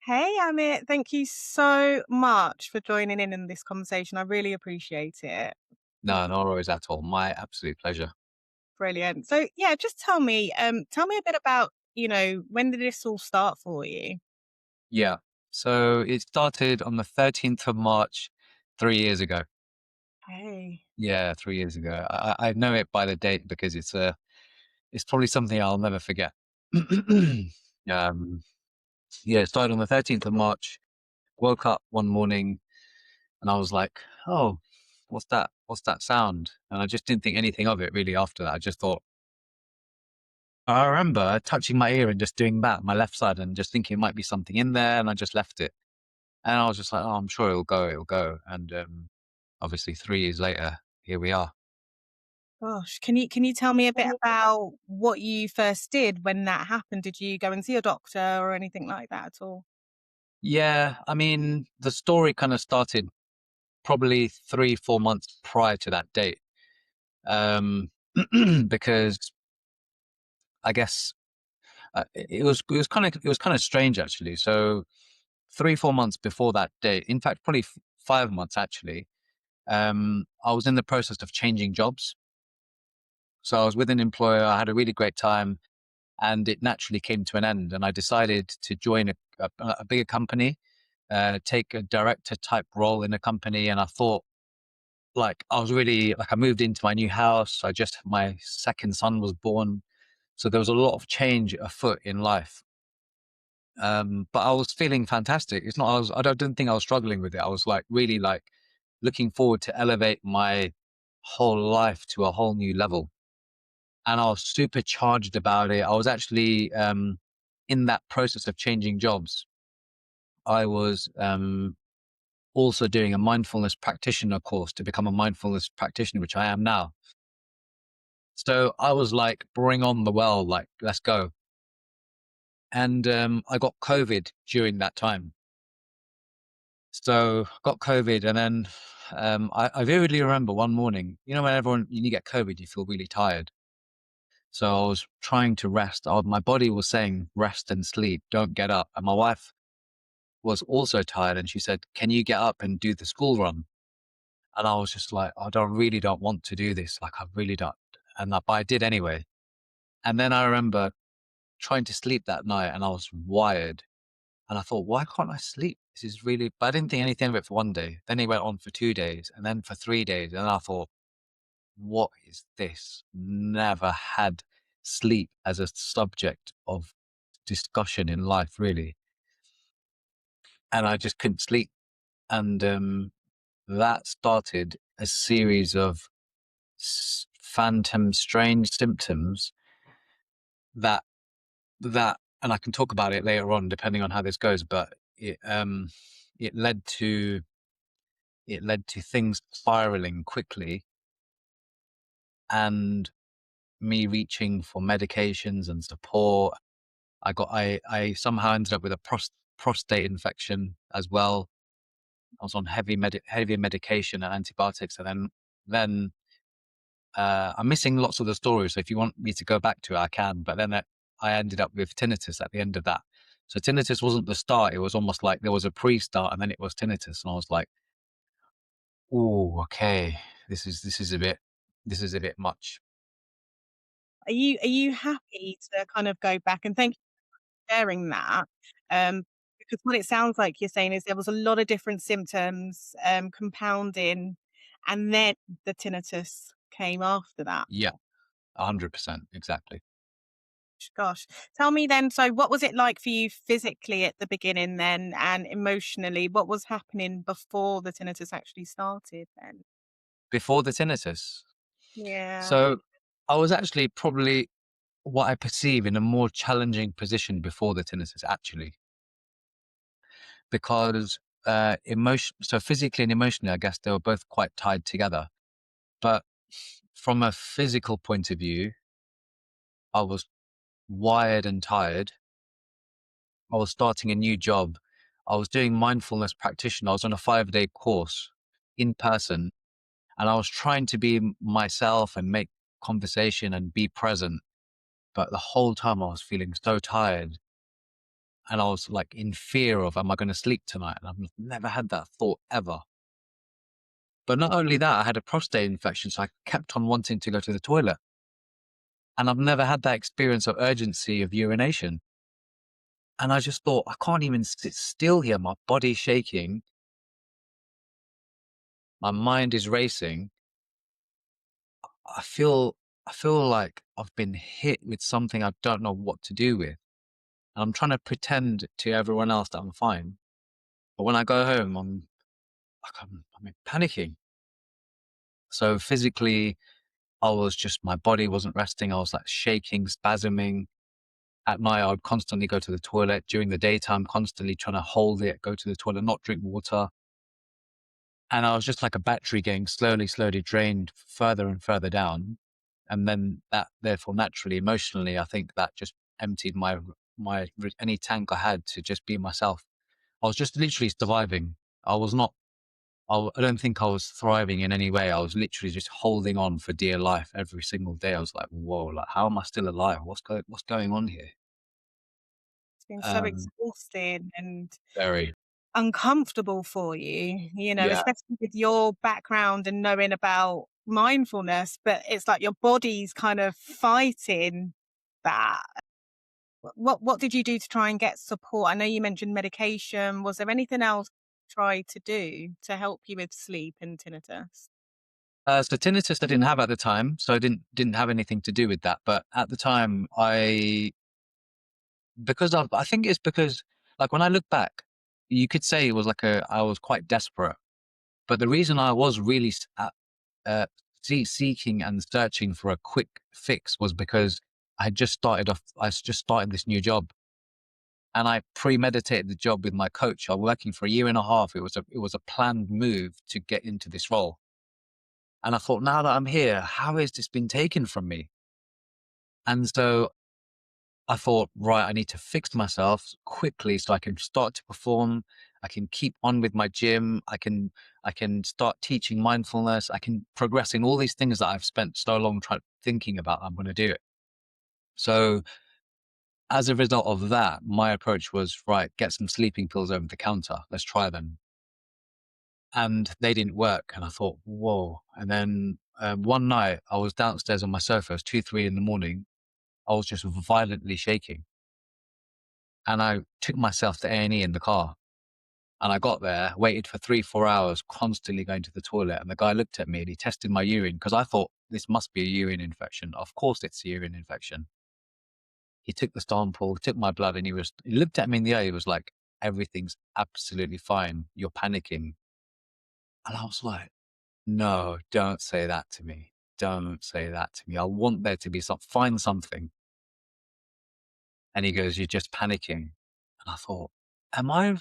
Hey, Amit, thank you so much for joining in this conversation. I really appreciate it. No, no worries at all. My absolute pleasure. Brilliant. So, yeah, just tell me a bit about, when did this all start for you? Yeah. So it started on the 13th of March 3 years ago. Hey. Yeah, 3 years ago. I know it by the date because it's probably something I'll never forget. um, yeah, it started on the 13th of March. Woke up one morning and I was like, oh, what's that? What's that sound? And I just didn't think anything of it really after that. I just thought, I remember touching my ear and just doing that, my left side, and just thinking it might be something in there. And I just left it. And I was just like, "Oh, I'm sure it'll go." And, obviously 3 years later, here we are. Gosh, can you tell me a bit about what you first did when that happened? Did you go and see a doctor or anything like that at all? Yeah, I mean, the story kinda started probably 3, 4 months prior to that date, um, because I guess, it was kinda strange actually. So 3, 4 months before that date, in fact, probably 5 months actually, I was in the process of changing jobs. So I was with an employer, I had a really great time, and it naturally came to an end. And I decided to join a bigger company, take a director type role in a company. And I thought, like, I was really like, I moved into my new house. My second son was born. So there was a lot of change afoot in life. But I was feeling fantastic. It's not, I didn't think I was struggling with it. I was like, really like looking forward to elevate my whole life to a whole new level. And I was super charged about it. I was actually in that process of changing jobs. I was also doing a mindfulness practitioner course to become a mindfulness practitioner, which I am now. So I was like, bring on the well, like, let's go. And I got COVID during that time. So got COVID, and then I vividly remember one morning. You know, when you get COVID, you feel really tired. So I was trying to rest. My body was saying, rest and sleep, don't get up. And my wife was also tired and she said, can you get up and do the school run? And I was just like, I really don't want to do this. Like, I really don't. But I did anyway. And then I remember trying to sleep that night and I was wired. And I thought, why can't I sleep? This is really, but I didn't think anything of it for one day. Then it went on for 2 days and then for 3 days. And I thought, what is this? Never had sleep as a subject of discussion in life, really. And I just couldn't sleep. And that started a series of phantom strange symptoms that and I can talk about it later on depending on how this goes, but it led to things spiraling quickly and me reaching for medications and support. I somehow ended up with a prostate infection as well. I was on heavy medication and antibiotics, and then I'm missing lots of the story. So if you want me to go back to it, I can. But then I ended up with tinnitus at the end of that. So tinnitus wasn't the start. It was almost like there was a pre-start and then it was tinnitus. And I was like, oh, okay, this is a bit much. Are you happy to kind of go back and thank sharing that, um, because what it sounds like you're saying is there was a lot of different symptoms, compounding, and then the tinnitus came after that. Yeah, 100%. Exactly. Gosh, tell me then, so what was it like for you physically at the beginning then, and emotionally? What was happening before the tinnitus actually started then? Before the tinnitus. Yeah. So I was actually probably what I perceive in a more challenging position before the tinnitus, actually, because so physically and emotionally, I guess they were both quite tied together. But from a physical point of view, I was wired and tired. I was starting a new job. I was doing mindfulness practitioner. I was on a 5-day course in person, and I was trying to be myself and make conversation and be present. But the whole time I was feeling so tired. And I was like in fear of, am I going to sleep tonight? And I've never had that thought ever. But not only that, I had a prostate infection. So I kept on wanting to go to the toilet. And I've never had that experience of urgency of urination. And I just thought, I can't even sit still here. My body's shaking. My mind is racing. I feel, I feel like I've been hit with something I don't know what to do with. And I'm trying to pretend to everyone else that I'm fine. But when I go home, I'm panicking. So physically, my body wasn't resting. I was like shaking, spasming. At night, I would constantly go to the toilet. During the daytime, constantly trying to hold it, go to the toilet, not drink water. And I was just like a battery getting slowly, slowly drained further and further down. And then that, therefore, naturally, emotionally, I think that just emptied any tank I had to just be myself. I was just literally surviving. I was not, I don't think I was thriving in any way. I was literally just holding on for dear life every single day. I was like, whoa, like, how am I still alive? What's going on here? It's been so Um, exhausting and very, uncomfortable for you, yeah. especially with your background and knowing about mindfulness, but it's like your body's kind of fighting that. What did you do to try and get support? I know you mentioned medication. Was there anything else you tried to do to help you with sleep and tinnitus? So tinnitus I didn't have at the time, so I didn't have anything to do with that. But at the time, I think it's because, like, when I look back, you could say it was like I was quite desperate. But the reason I was really uh, seeking and searching for a quick fix was because I just started this new job, and I premeditated the job with my coach. I was working for a year and a half. It was a planned move to get into this role. And I thought, now that I'm here, how has this been taken from me? And so I thought, right, I need to fix myself quickly so I can start to perform. I can keep on with my gym. I can start teaching mindfulness. I can progress in all these things that I've spent so long trying thinking about. I'm going to do it. So as a result of that, my approach was, right, get some sleeping pills over the counter. Let's try them. And they didn't work. And I thought, whoa. And then one night I was downstairs on my sofa. It was 2, 3 in the morning. I was just violently shaking. And I took myself to A&E in the car. And I got there, waited for 3, 4 hours, constantly going to the toilet. And the guy looked at me and he tested my urine because I thought this must be a urine infection. Of course it's a urine infection. He took the sample, took my blood, and he looked at me in the eye. He was like, everything's absolutely fine. You're panicking. And I was like, no, don't say that to me. Don't say that to me. I want there to be find something. And he goes, you're just panicking. And I thought, am I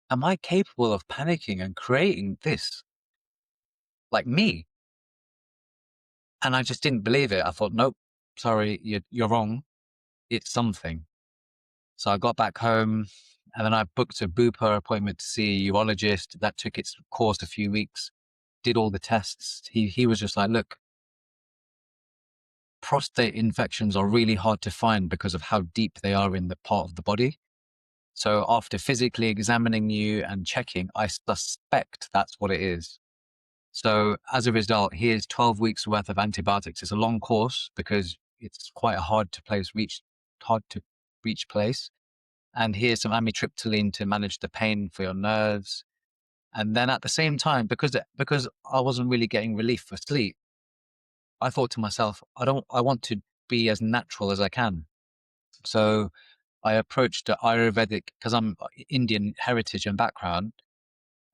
am I capable of panicking and creating this? Like me? And I just didn't believe it. I thought, nope, sorry, you're wrong. It's something. So I got back home and then I booked a Bupa appointment to see a urologist. That took its course a few weeks, did all the tests. He was just like, look, prostate infections are really hard to find because of how deep they are in the part of the body. So after physically examining you and checking, I suspect that's what it is. So as a result, here's 12 weeks worth of antibiotics. It's a long course because it's quite a hard to reach place. And here's some amitriptyline to manage the pain for your nerves. And then at the same time, because I wasn't really getting relief for sleep, I thought to myself, I want to be as natural as I can. So I approached the Ayurvedic because I'm Indian heritage and background.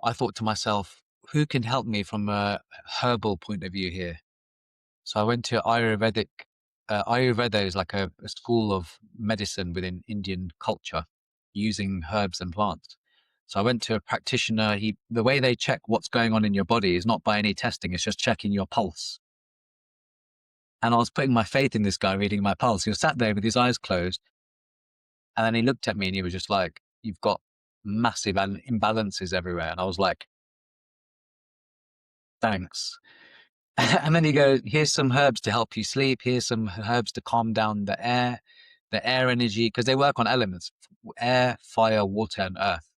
I thought to myself, who can help me from a herbal point of view here? So I went to Ayurvedic. Ayurveda is like a school of medicine within Indian culture using herbs and plants. So I went to a practitioner. The way they check what's going on in your body is not by any testing. It's just checking your pulse. And I was putting my faith in this guy reading my pulse. He was sat there with his eyes closed. And then he looked at me and he was just like, you've got massive imbalances everywhere. And I was like, thanks. And then he goes, here's some herbs to help you sleep. Here's some herbs to calm down the air. the air energy, because they work on elements: air, fire, water, and earth.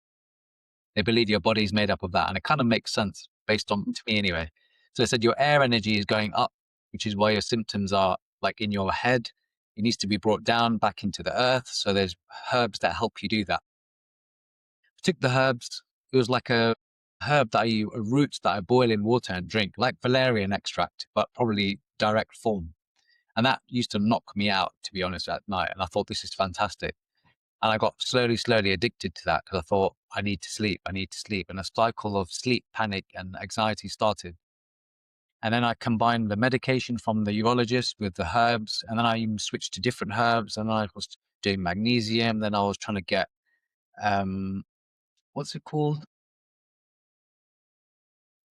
They believe your body is made up of that, and it kind of makes sense based on, to me anyway. So they said your air energy is going up, which is why your symptoms are like in your head. It needs to be brought down back into the earth. So there's herbs that help you do that. I took the herbs. It was like a herb that a root that I boil in water and drink, like valerian extract, but probably direct form. And that used to knock me out, to be honest, at night. And I thought, this is fantastic. And I got slowly addicted to that because I thought, I need to sleep. I need to sleep. And a cycle of sleep, panic, and anxiety started. And then I combined the medication from the urologist with the herbs. And then I even switched to different herbs. And I was doing magnesium. Then I was trying to get, um, what's it called?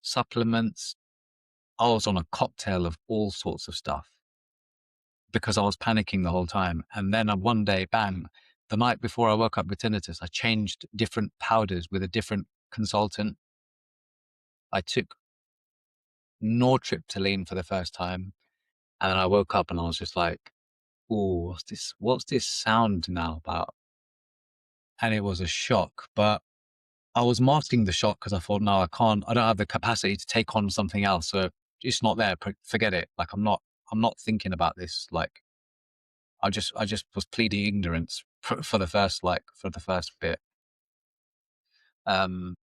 Supplements. I was on a cocktail of all sorts of stuff because I was panicking the whole time. And then one day, bang, the night before I woke up with tinnitus, I changed different powders with a different consultant. I took nortriptyline for the first time. And then I woke up and I was just like, oh, what's this sound now about? And it was a shock, but I was masking the shock because I thought, no, I don't have the capacity to take on something else. So it's not there. Forget it. Like I'm not thinking about this. Like I just was pleading ignorance for the first bit. Um,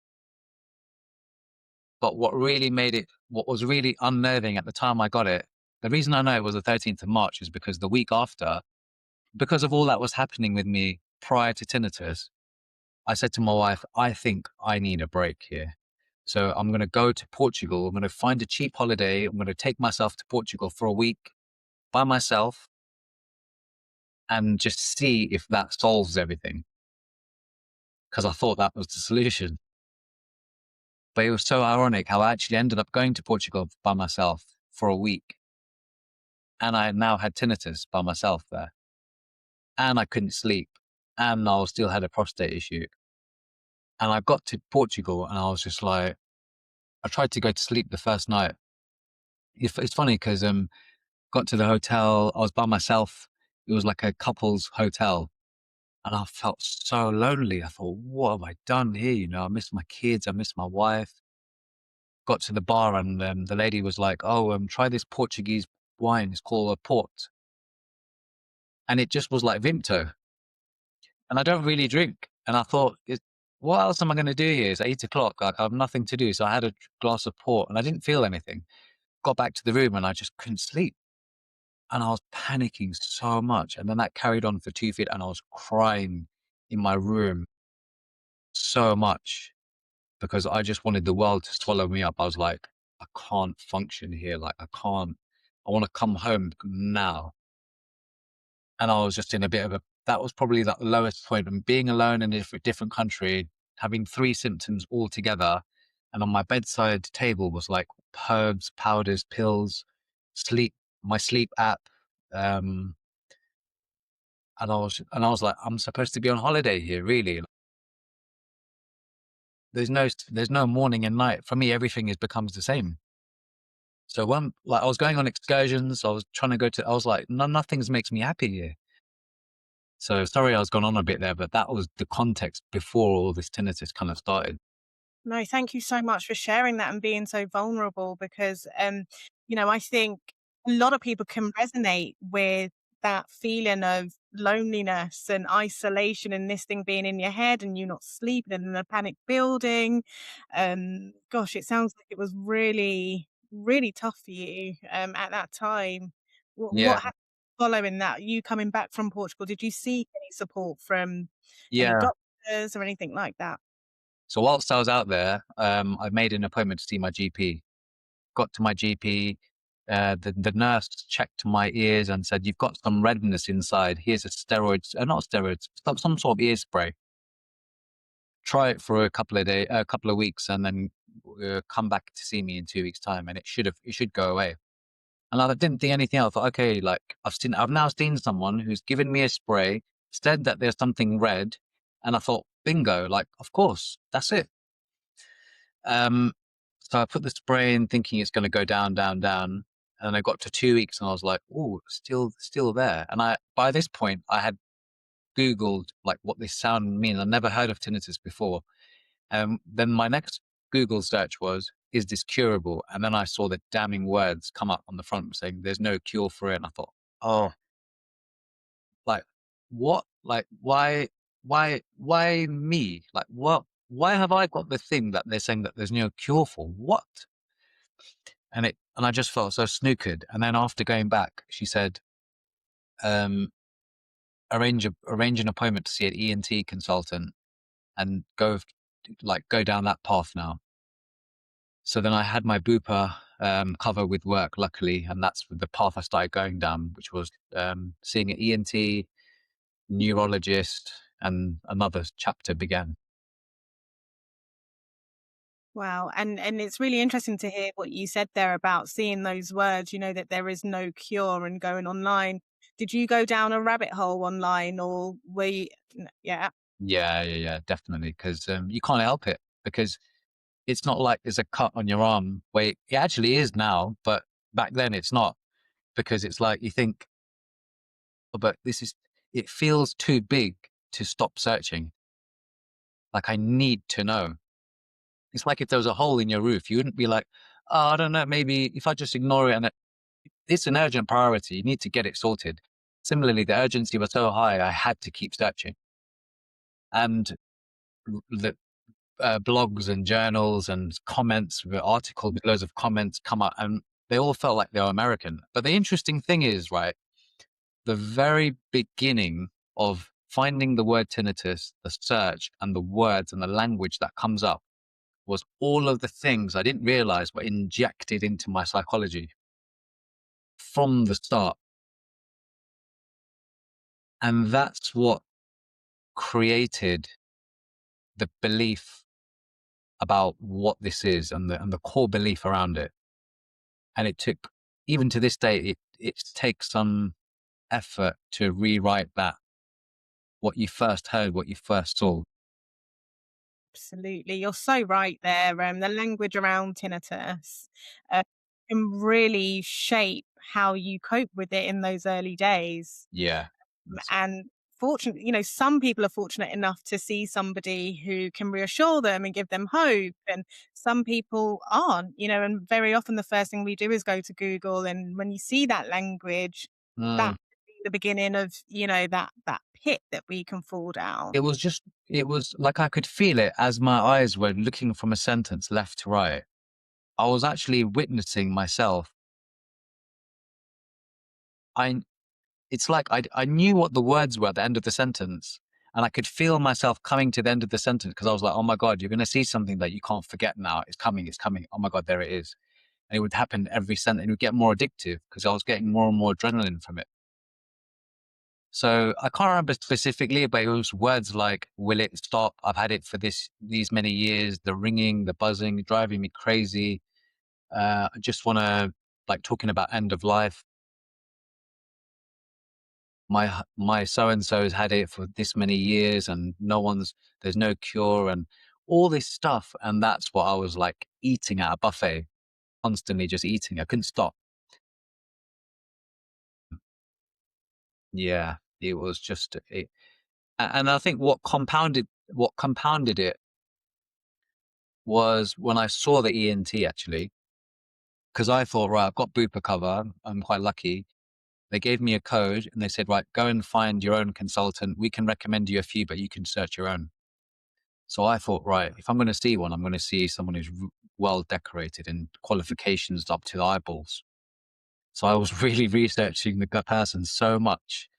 but what was really unnerving at the time I got it, the reason I know it was the 13th of March is because the week after, because of all that was happening with me prior to tinnitus, I said to my wife, I think I need a break here. So I'm going to go to Portugal. I'm going to find a cheap holiday. I'm going to take myself to Portugal for a week by myself and just see if that solves everything. Because I thought that was the solution. But it was so ironic how I actually ended up going to Portugal by myself for a week. And I now had tinnitus by myself there. And I couldn't sleep. And I still had a prostate issue. And I got to Portugal and I was just like, I tried to go to sleep the first night. It's funny because got to the hotel, I was by myself. It was like a couple's hotel. And I felt so lonely. I thought, what have I done here? You know, I miss my kids. I miss my wife. Got to the bar and the lady was like, oh, try this Portuguese wine. It's called a port. And it just was like Vimto. And I don't really drink. And I thought, what else am I going to do here? It's 8 o'clock. Like, I have nothing to do. So I had a glass of port and I didn't feel anything. Got back to the room and I just couldn't sleep. And I was panicking so much. And then that carried on for 2 feet and I was crying in my room so much because I just wanted the world to swallow me up. I was like, I can't function here. Like, I want to come home now. And I was just in that was probably the lowest point. And being alone in a different country, having 3 symptoms all together. And on my bedside table was like herbs, powders, pills, my sleep app. Um, and I was like, I'm supposed to be on holiday here, really. There's no morning and night. For me, everything becomes the same. So like I was going on excursions, I was trying to I was like, no, nothing makes me happy here. So sorry, I was gone on a bit there, but that was the context before all this tinnitus kind of started. No, thank you so much for sharing that and being so vulnerable because, I think a lot of people can resonate with that feeling of loneliness and isolation and this thing being in your head and you not sleeping and the panic building. Gosh, it sounds like it was really, really tough for you at that time. What Yeah, happened following that? You coming back from Portugal, did you seek any support from any yeah. doctors or anything like that? So whilst I was out there, I made an appointment to see my GP. Got to my GP. The nurse checked my ears and said, "You've got some redness inside. Here's a not steroids, some sort of ear spray. Try it for a couple of weeks, and then come back to see me in 2 weeks' time, and it should go away." And I didn't think anything else. I thought, okay, like I've now seen someone who's given me a spray, said that there's something red, and I thought, bingo, like of course, that's it. Um, so I put the spray in, thinking it's going to go down, down, down. And I got to 2 weeks and I was like, oh, still there. And by this point, I had Googled like what this sound mean. I never heard of tinnitus before. Then my next Google search was, is this curable? And then I saw the damning words come up on the front saying there's no cure for it. And I thought, oh, like what? Like why me? Like what? Why have I got the thing that they're saying that there's no cure for? What? And I just felt so snookered. And then after going back, she said, um, arrange an appointment to see an ENT consultant and go down that path now. So then I had my Bupa cover with work, luckily, and that's the path I started going down, which was seeing an ENT, neurologist, and another chapter began. Wow, and it's really interesting to hear what you said there about seeing those words, that there is no cure and going online. Did you go down a rabbit hole online or were you yeah, Yeah, definitely, because you can't help it because it's not like there's a cut on your arm. Where it actually is now, but back then it's not because it's like you think, oh, but it feels too big to stop searching. Like I need to know. It's like if there was a hole in your roof, you wouldn't be like, oh, I don't know, maybe if I just ignore it it's an urgent priority. You need to get it sorted. Similarly, the urgency was so high, I had to keep searching. And the blogs and journals and comments, the articles with loads of comments come up, and they all felt like they were American. But the interesting thing is, right, the very beginning of finding the word tinnitus, the search and the words and the language that comes up was all of the things I didn't realize were injected into my psychology from the start. And that's what created the belief about what this is and the core belief around it. And it took, even to this day, it takes some effort to rewrite that, what you first heard, what you first saw. absolutely. You're so right there. The language around tinnitus uh, can really shape how you cope with it in those early days. Yeah. That's, And fortunately, some people are fortunate enough to see somebody who can reassure them and give them hope. And some people aren't, and very often the first thing we do is go to Google. And when you see that language, that mm, could be the beginning of, that pit that we can fall down. it was like I could feel it as my eyes were looking from a sentence left to right. I was actually witnessing myself. I It's like I knew what the words were at the end of the sentence, and I could feel myself coming to the end of the sentence because I was like, "Oh my god, you're going to see something that you can't forget now. It's coming, it's coming. Oh my god, there it is." And it would happen every sentence. It would get more addictive because I was getting more and more adrenaline from it. So I can't remember specifically, but it was words like, "Will it stop? I've had it for these many years. The ringing, the buzzing, driving me crazy. I just want to like talking about end of life. My so and so's had it for this many years and there's no cure and all this stuff." And that's what I was like eating at a buffet, constantly just eating. I couldn't stop. Yeah, it was just and I think what compounded it was when I saw the ENT actually, because I thought, right, I've got Bupa cover. I'm quite lucky. They gave me a code and they said, right, go and find your own consultant. We can recommend you a few, but you can search your own. So I thought, right, if I'm going to see one, I'm going to see someone who's well decorated and qualifications up to the eyeballs. So I was really researching the person so much.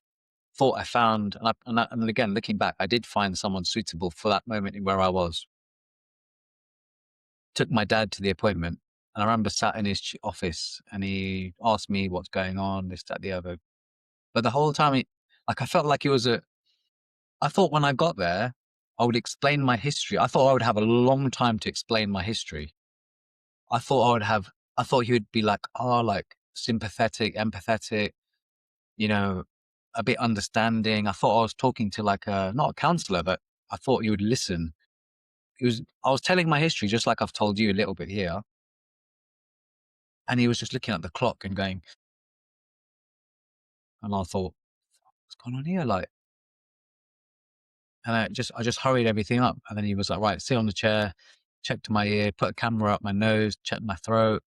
Thought I found, and again, looking back, I did find someone suitable for that moment in where I was. Took my dad to the appointment, and I remember sat in his office, and he asked me what's going on, this, that, the other. But the whole time, like I felt like it was I thought when I got there, I would explain my history. I thought I would have a long time to explain my history. I thought he would be like, oh, like sympathetic, empathetic, you know, a bit understanding. I thought I was talking to like not a counselor, but I thought he would listen. I was telling my history just like I've told you a little bit here. And he was just looking at the clock and going, and I thought, what's going on here? Like, and I just hurried everything up. And then he was like, right, sit on the chair, checked my ear, put a camera up my nose, checked my throat,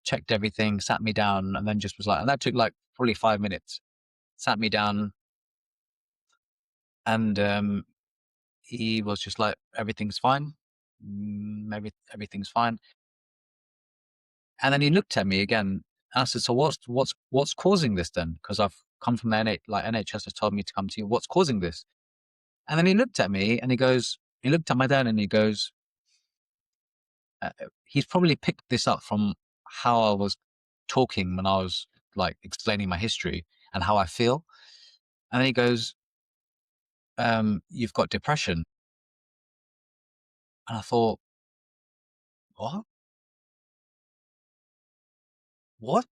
checked everything, sat me down, and then just was like, and that took like probably 5 minutes. Sat me down, and he was just like, everything's fine. Everything's fine. And then he looked at me again. And I said, so what's causing this then? Because I've come from the NHS has told me to come to you. What's causing this? And then he looked at me and he looked at my dad and he goes, he's probably picked this up from how I was talking when I was like explaining my history and how I feel. And then he goes, you've got depression. And I thought, what? What?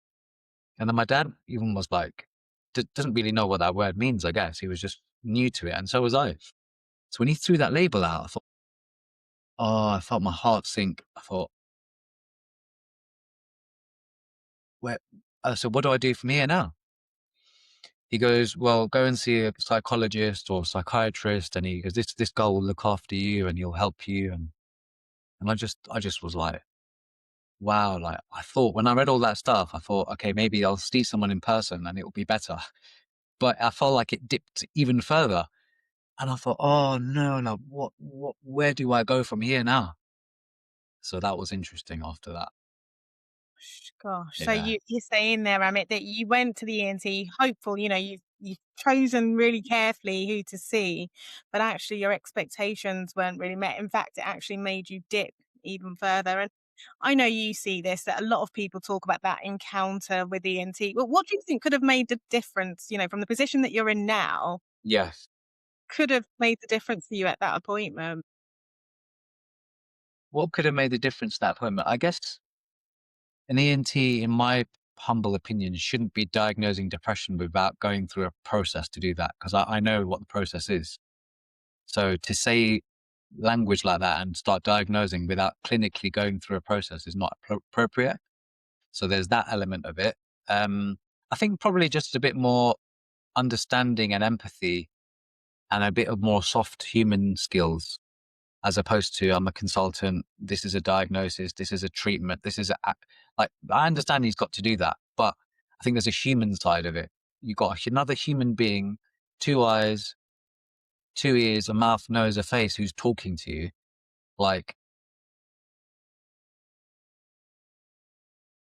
And then my dad even was like, doesn't really know what that word means, I guess. He was just new to it. And so was I. So when he threw that label out, I thought, oh, I felt my heart sink. I thought, where? I said, what do I do from here now? He goes, well, go and see a psychologist or psychiatrist. And he goes, this guy will look after you and he'll help you. And I just was like, wow. Like I thought when I read all that stuff, I thought, okay, maybe I'll see someone in person and it will be better. But I felt like it dipped even further. And I thought, oh no, no, where do I go from here now? So that was interesting after that. Gosh, so Yeah. you're saying there, Amit, that you went to the ENT hopeful, you've chosen really carefully who to see, but actually your expectations weren't really met. In fact, it actually made you dip even further. And I know you see this, that a lot of people talk about that encounter with ENT. Well, what do you think could have made the difference, from the position that you're in now, Yes. could have made the difference for you at that appointment? What could have made the difference at that point? I guess an ENT, in my humble opinion, shouldn't be diagnosing depression without going through a process to do that because I know what the process is. So to say language like that and start diagnosing without clinically going through a process is not appropriate. So there's that element of it. I think probably just a bit more understanding and empathy and a bit of more soft human skills as opposed to I'm a consultant. This is a diagnosis. This is a treatment. This is like, I understand he's got to do that, but I think there's a human side of it. You've got another human being, two eyes, two ears, a mouth, nose, a face who's talking to you. Like,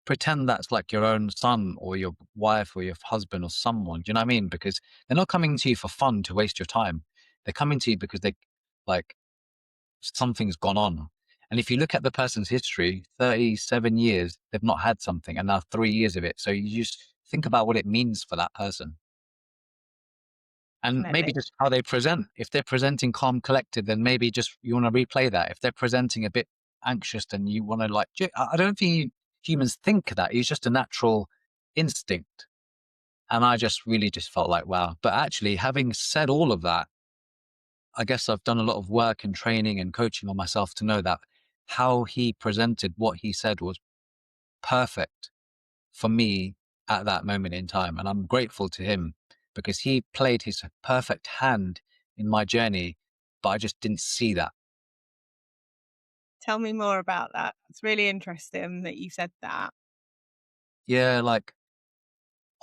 pretend that's like your own son or your wife or your husband or someone. Do you know what I mean? Because they're not coming to you for fun to waste your time. They're coming to you because like, something's gone on. And if you look at the person's history, 37 years, they've not had something and now 3 years of it. So you just think about what it means for that person. And maybe Definitely. just how they present. If they're presenting calm, collected, then maybe just you want to replay that. If they're presenting a bit anxious, then you want to like, I don't think humans think that. It's just a natural instinct. And I just really just felt like, wow. But actually, having said all of that, I guess I've done a lot of work and training and coaching on myself to know that how he presented what he said was perfect for me at that moment in time. And I'm grateful to him because he played his perfect hand in my journey, but I just didn't see that. Tell me more about that. It's really interesting that you said that. Yeah, like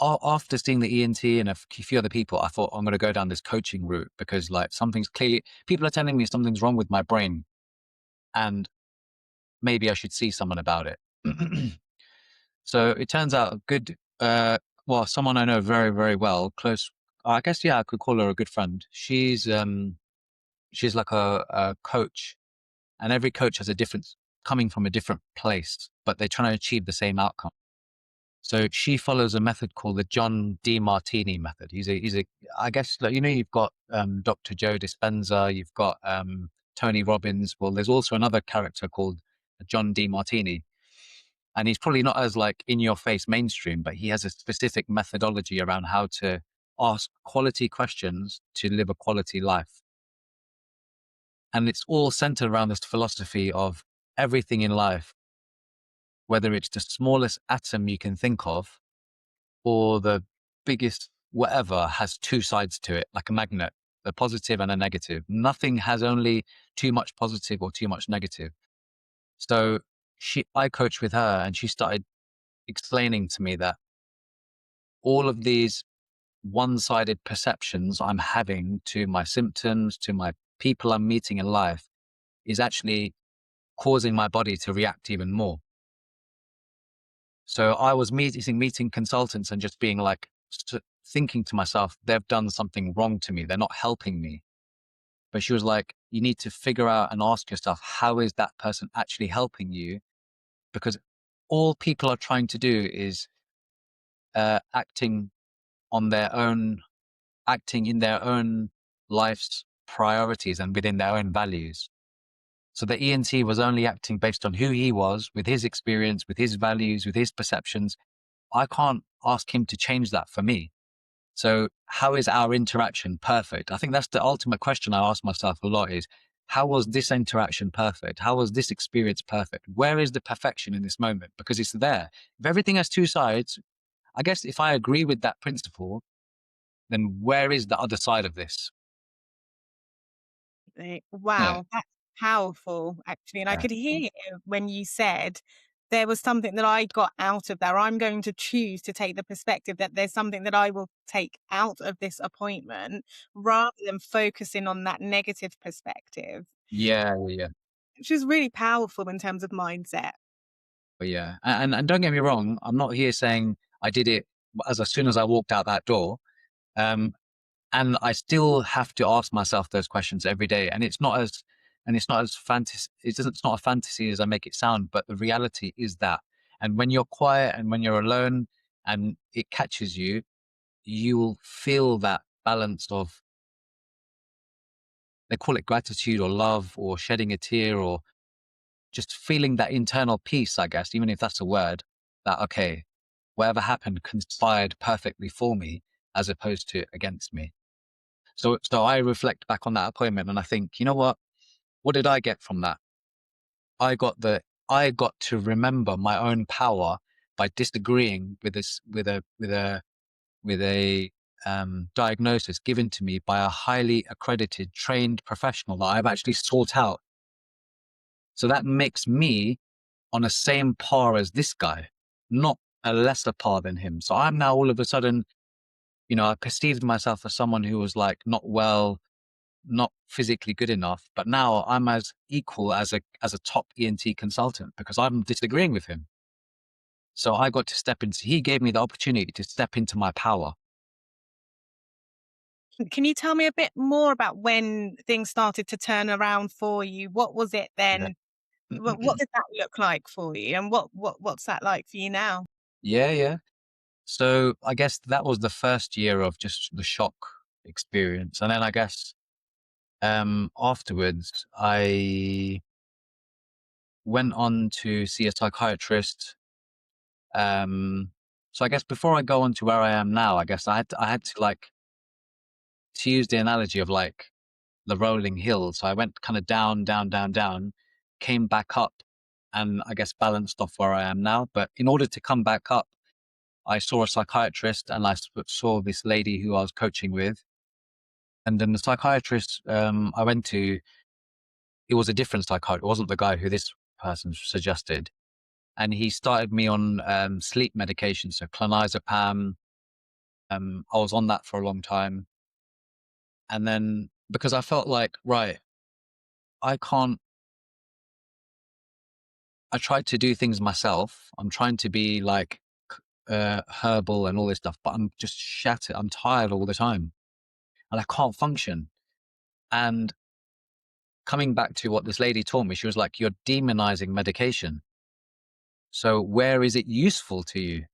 after seeing the ENT and a few other people, I thought I'm going to go down this coaching route because like something's clearly, people are telling me something's wrong with my brain and maybe I should see someone about it. So it turns out a good, well, someone I know very, very well, close. I guess, yeah, I could call her a good friend. She's like a coach, and every coach has a different, coming from a different place, but they're trying to achieve the same outcome. So she follows a method called the John Martini method. I guess, like, you've got Dr. Joe Dispenza, you've got Tony Robbins. Well, there's also another character called John Martini, and he's probably not as like in your face mainstream, but he has a specific methodology around how to ask quality questions to live a quality life. And it's all centered around this philosophy of everything in life whether it's the smallest atom you can think of or the biggest whatever, has two sides to it, like a magnet, a positive and a negative. Nothing has only too much positive or too much negative. So I coached with her and she started explaining to me that all of these one-sided perceptions I'm having to my symptoms, to my people I'm meeting in life, is actually causing my body to react even more. So I was meeting consultants and just being like, thinking to myself, they've done something wrong to me. They're not helping me. But she was like, you need to figure out and ask yourself, how is that person actually helping you? Because all people are trying to do is acting on their own, acting in their own life's priorities and within their own values. So the ENT was only acting based on who he was, with his experience, with his values, with his perceptions. I can't ask him to change that for me. So how is our interaction perfect? I think that's the ultimate question I ask myself a lot is, how was this interaction perfect? How was this experience perfect? Where is the perfection in this moment? Because it's there. If everything has two sides, I guess if I agree with that principle, then where is the other side of this? Yeah. Wow, that's powerful, actually, and I Yeah. could hear when you said there was something that I got out of there. I'm going to choose to take the perspective that there's something that I will take out of this appointment rather than focusing on that negative perspective, Yeah. Yeah. which is really powerful in terms of mindset. Yeah. And don't get me wrong, I'm not here saying I did it as soon as I walked out that door. Um, and I still have to ask myself those questions every day. And it's not as fantasy. It's not a fantasy as I make it sound, but the reality is that. And when you're quiet and when you're alone and it catches you, you will feel that balance of, they call it gratitude or love or shedding a tear or just feeling that internal peace, I guess, even if that's a word, that, okay, whatever happened conspired perfectly for me as opposed to against me. So I reflect back on that appointment and I think, you know what? What did I get from that? I got to remember my own power by disagreeing with a diagnosis given to me by a highly accredited, trained professional that I've actually sought out. So that makes me on a same par as this guy, not a lesser par than him. So I'm now all of a sudden, I perceived myself as someone who was like not well, not physically good enough, but now I'm as equal as a top ENT consultant because I'm disagreeing with him. So I got to he gave me the opportunity to step into my power. Can you tell me a bit more about when things started to turn around for you? What was it Yeah. then? What did that look like for you? And what's that like for you now? Yeah, yeah. So I guess that was the first year of just the shock experience. And then I guess afterwards I went on to see a psychiatrist. Um so I guess before I go on to where I am now, I guess I had to like, to use the analogy of like the rolling hill. So I went kind of down, down, down, down, came back up, and I guess balanced off where I am now. But in order to come back up, I saw a psychiatrist and I saw this lady who I was coaching with. And then the psychiatrist I went to, it was a different psychiatrist. It wasn't the guy who this person suggested. And he started me on sleep medication, so clonazepam. I was on that for a long time. And then because I felt like, right, I can't I tried to do things myself. I'm trying to be like herbal and all this stuff, but I'm just shattered. I'm tired all the time and I can't function. And coming back to what this lady told me, she was like, you're demonizing medication. So where is it useful to you?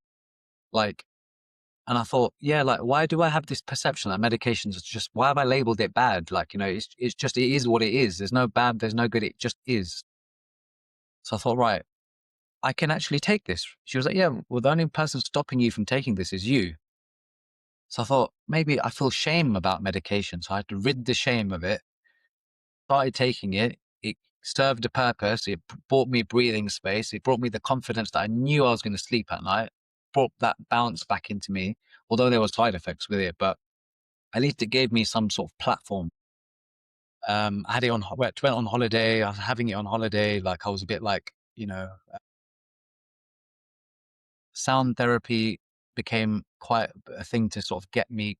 Like, and I thought, yeah, like, why do I have this perception that medications is just, why have I labeled it bad? Like, it's just, it is what it is. There's no bad, there's no good. It just is. So I thought, right, I can actually take this. She was like, yeah, well, the only person stopping you from taking this is you. So I thought maybe I feel shame about medication. So I had to rid the shame of it, started taking it. It served a purpose. It brought me breathing space. It brought me the confidence that I knew I was going to sleep at night. Brought that balance back into me, although there were side effects with it, but at least it gave me some sort of platform. I had it on, went on holiday. I was having it on holiday. Like I was a bit like, sound therapy became quite a thing to sort of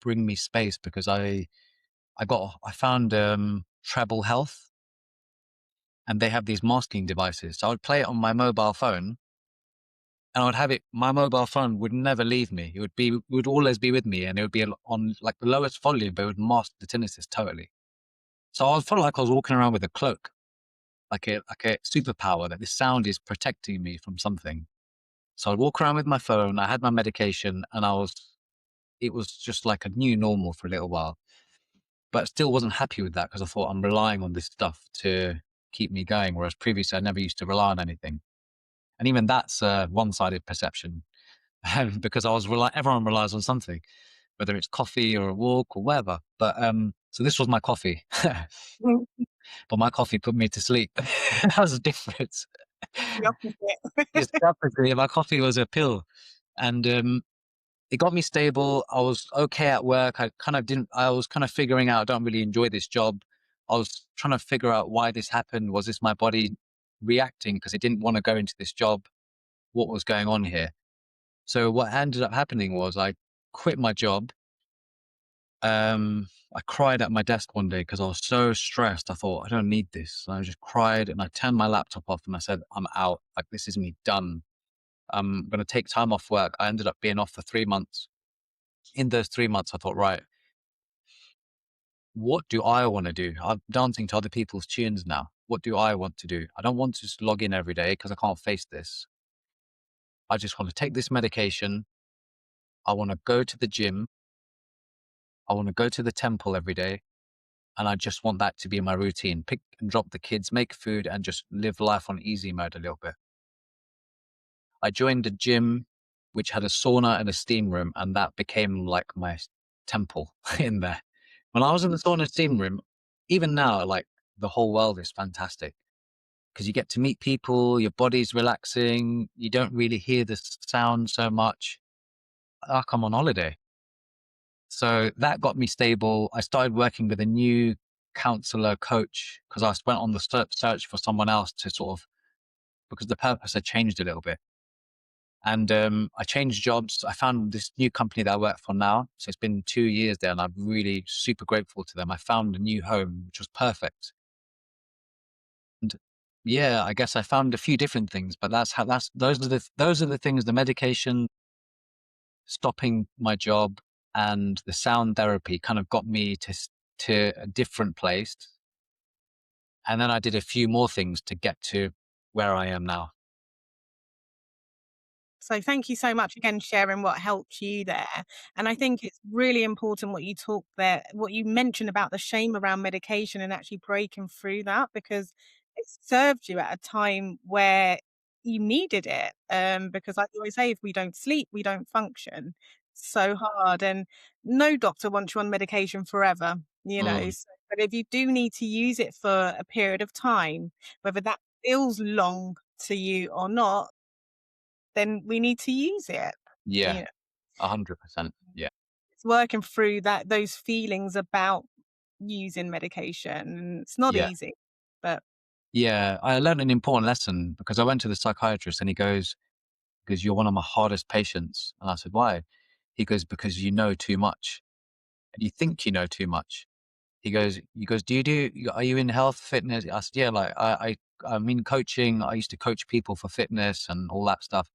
bring me space because I found Treble Health, and they have these masking devices. So I would play it on my mobile phone, and I would have it. My mobile phone would never leave me. Would always be with me, and it would be on like the lowest volume, but it would mask the tinnitus totally. So I felt like I was walking around with a cloak, like a superpower, that this sound is protecting me from something. So I'd walk around with my phone. I had my medication, and it was just like a new normal for a little while. But I still wasn't happy with that because I thought I'm relying on this stuff to keep me going. Whereas previously I never used to rely on anything. And even that's a one-sided perception because everyone relies on something, whether it's coffee or a walk or whatever. But so this was my coffee, Mm, but my coffee put me to sleep. That was a difference. the opposite. It's the opposite. My coffee was a pill, and it got me stable. I was okay at work. I was kind of figuring out I don't really enjoy this job. I was trying to figure out why this happened. Was this my body reacting because it didn't want to go into this job? What was going on here? So what ended up happening was I quit my job. I cried at my desk one day because I was so stressed. I thought, I don't need this. And I just cried, and I turned my laptop off, and I said, I'm out. Like, this is me done. I'm going to take time off work. I ended up being off for 3 months. In those 3 months, I thought, right, what do I want to do? I'm dancing to other people's tunes now. What do I want to do? I don't want to just log in every day because I can't face this. I just want to take this medication. I want to go to the gym. I want to go to the temple every day. And I just want that to be my routine. Pick and drop the kids, make food, and just live life on easy mode a little bit. I joined a gym which had a sauna and a steam room, and that became like my temple in there. When I was in the sauna steam room, even now, like, the whole world is fantastic because you get to meet people, your body's relaxing, you don't really hear the sound so much. Like I'm on holiday. So that got me stable. I started working with a new counselor coach because I went on the search for someone else to sort of, because the purpose had changed a little bit. And I changed jobs. I found this new company that I work for now. So it's been 2 years there, and I'm really super grateful to them. I found a new home, which was perfect. And yeah, I guess I found a few different things, but those are the things, the medication, stopping my job, and the sound therapy kind of got me to a different place. And then I did a few more things to get to where I am now. So thank you so much again sharing what helped you there. And I think it's really important what you mentioned about the shame around medication and actually breaking through that because it served you at a time where you needed it. Because like you always say, if we don't sleep, we don't function. So hard. And no doctor wants you on medication forever, Mm, but if you do need to use it for a period of time, whether that feels long to you or not, then we need to use it. You yeah, know, 100%. Yeah, it's working through those feelings about using medication. And it's not yeah. easy, but Yeah, I learned an important lesson because I went to the psychiatrist, and he goes, "Because you're one of my hardest patients." And I said, "Why?" He goes, "Because you know too much, and you think you know too much." He goes, are you in health, fitness? I said, "Yeah, like I'm in coaching. I used to coach people for fitness and all that stuff.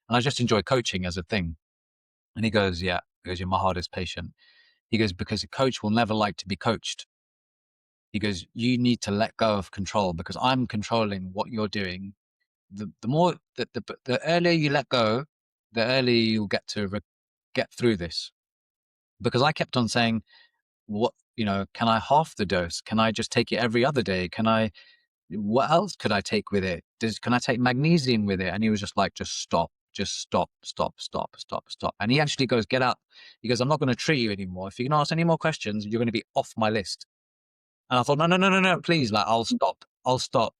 And I just enjoy coaching as a thing." And he goes, "Yeah." He goes, "You're my hardest patient." He goes, "Because a coach will never like to be coached." He goes, "You need to let go of control because I'm controlling what you're doing. The more the earlier you let go, the earlier you'll get through this." Because I kept on saying, can I half the dose? Can I just take it every other day? What else could I take with it? Can I take magnesium with it? And he was just like, just stop, stop. And he actually goes, "Get out." He goes, "I'm not going to treat you anymore. If you can ask any more questions, you're going to be off my list." And I thought, no, no, no, no, no, please, like, I'll stop. I'll stop.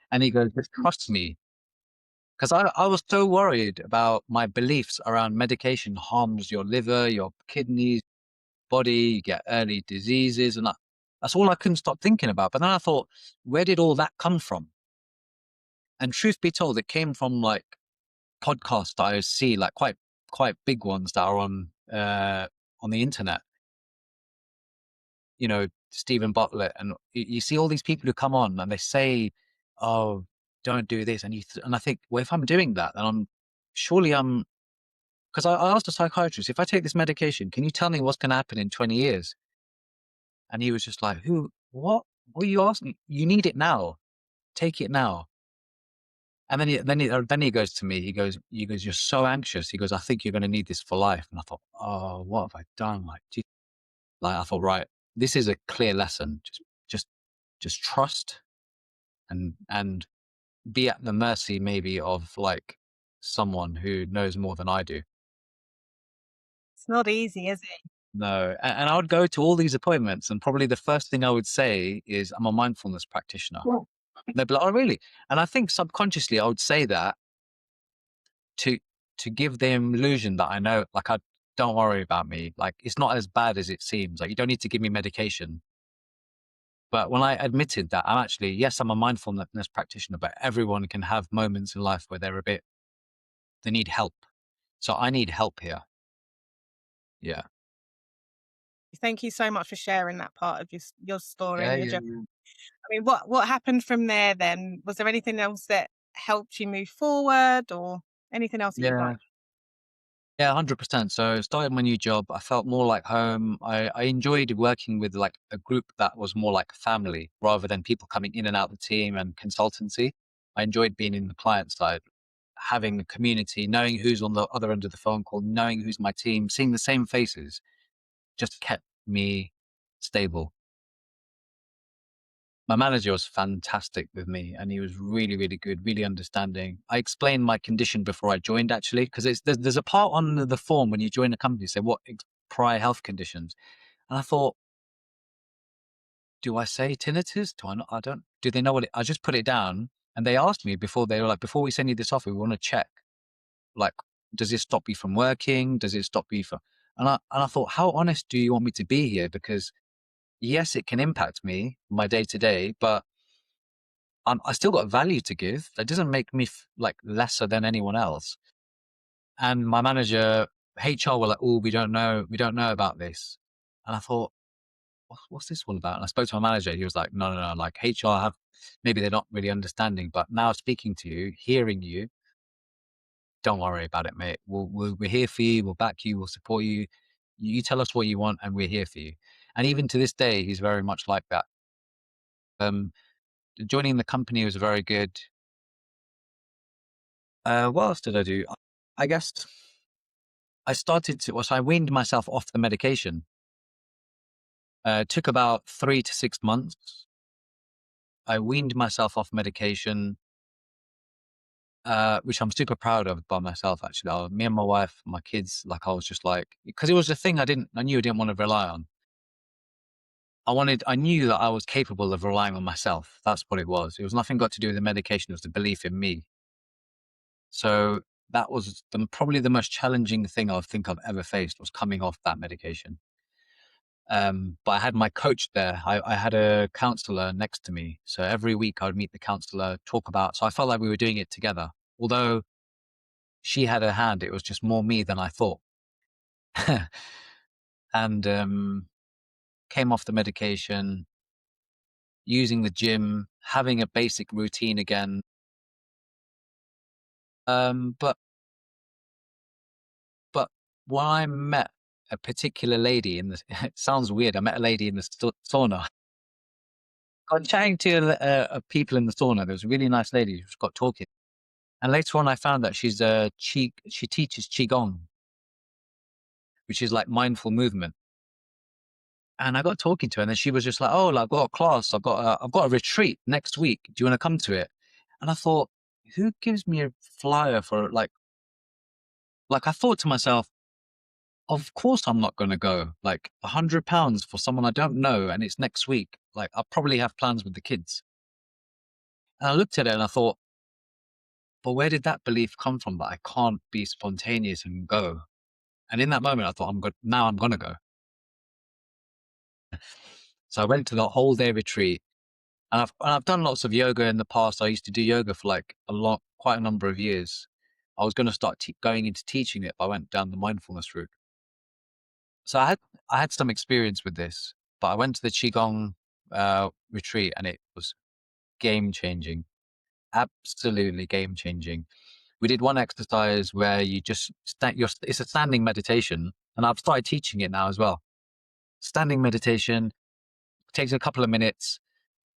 And he goes, just trust me. Because I was so worried about my beliefs around medication harms your liver, your kidneys, body, you get early diseases. And that's all I couldn't stop thinking about. But then I thought, where did all that come from? And truth be told, it came from like podcasts that I see, like quite big ones that are on the internet. You know, Stephen Butler, and you see all these people who come on and they say, "Oh, don't do this," and and I think, well, if I'm doing that, then surely I'm, because I asked a psychiatrist, if I take this medication, can you tell me what's going to happen in 20 years? And he was just like, "Who? What are you asking? You need it now. Take it now." And then he goes to me. He goes, "You're so anxious." He goes, "I think you're going to need this for life." And I thought, "Oh, what have I done?" Like I thought, right, this is a clear lesson. Just, just trust and be at the mercy maybe of like someone who knows more than I do. It's not easy, is it? No, and I would go to all these appointments, and probably the first thing I would say is, "I'm a mindfulness practitioner." Yeah. They'd be like, "Oh, really?" And I think subconsciously I would say that to give them illusion that I know, like, I don't worry about me. Like, it's not as bad as it seems. Like, you don't need to give me medication. But when I admitted that I'm actually, yes, I'm a mindfulness practitioner, but everyone can have moments in life where they need help. So I need help here. Yeah. Thank you so much for sharing that part of your story Yeah, and your yeah, journey. yeah. I mean, what happened from there then? Was there anything else that helped you move forward or anything else that you'd like? Yeah. Yeah, 100%. So started my new job. I felt more like home. I enjoyed working with like a group that was more like family rather than people coming in and out the team and consultancy. I enjoyed being in the client side, having a community, knowing who's on the other end of the phone call, knowing who's my team, seeing the same faces just kept me stable. My manager was fantastic with me and he was really, really good, really understanding. I explained my condition before I joined actually, because there's a part on the form when you join a company, say what prior health conditions. And I thought, do I say tinnitus? Do I not? I don't, do they know what I just put it down and they asked me before, they were like, before we send you this offer, we want to check, like, does it stop you from working? Does it stop you from, and I thought, how honest do you want me to be here? Because yes, it can impact me, my day to day, but I still got value to give. That doesn't make me like lesser than anyone else. And my manager, HR, were like, "Oh, we don't know about this." And I thought, what's this all about?" And I spoke to my manager. He was like, "No, no, no. Like HR have, maybe they're not really understanding, but now speaking to you, hearing you, don't worry about it, mate. We're here for you. We'll back you. We'll support you. You tell us what you want, and we're here for you." And even to this day, he's very much like that. Um, Joining the company was very good. What else did I do? I guess so I weaned myself off the medication. It took about 3 to 6 months. I weaned myself off medication, which I'm super proud of by myself, actually. Me and my wife, my kids, like I was just like, because it was a thing I knew I didn't want to rely on. I knew that I was capable of relying on myself. That's what it was. It was nothing got to do with the medication. It was the belief in me. So that was probably the most challenging thing I think I've ever faced, was coming off that medication. But I had my coach there. I had a counselor next to me. So every week I would meet the counselor, talk about. So I felt like we were doing it together. Although she had her hand, it was just more me than I thought. And came off the medication, using the gym, having a basic routine again. But but when I met a particular lady in the, it sounds weird. I met a lady in the sauna. I was chatting to people in the sauna. There was a really nice lady who just got talking. And later on, I found that she teaches qigong, which is like mindful movement. And I got talking to her, and then she was just like, "Oh, like, I've got a class. I've got a retreat next week. Do you want to come to it?" And I thought, who gives me a flyer for like I thought to myself, of course I'm not going to go. Like £100 for someone I don't know, and it's next week. Like I probably have plans with the kids. And I looked at it and I thought, but where did that belief come from that I can't be spontaneous and go? And in that moment, I thought, I'm good. Now I'm going to go. So I went to the whole day retreat, and I've done lots of yoga in the past. I used to do yoga for like quite a number of years. I was going to start going into teaching it, but I went down the mindfulness route. So I had some experience with this, but I went to the qigong retreat, and it was game changing, absolutely game changing. We did one exercise where you just it's a standing meditation, and I've started teaching it now as well. Standing meditation takes a couple of minutes,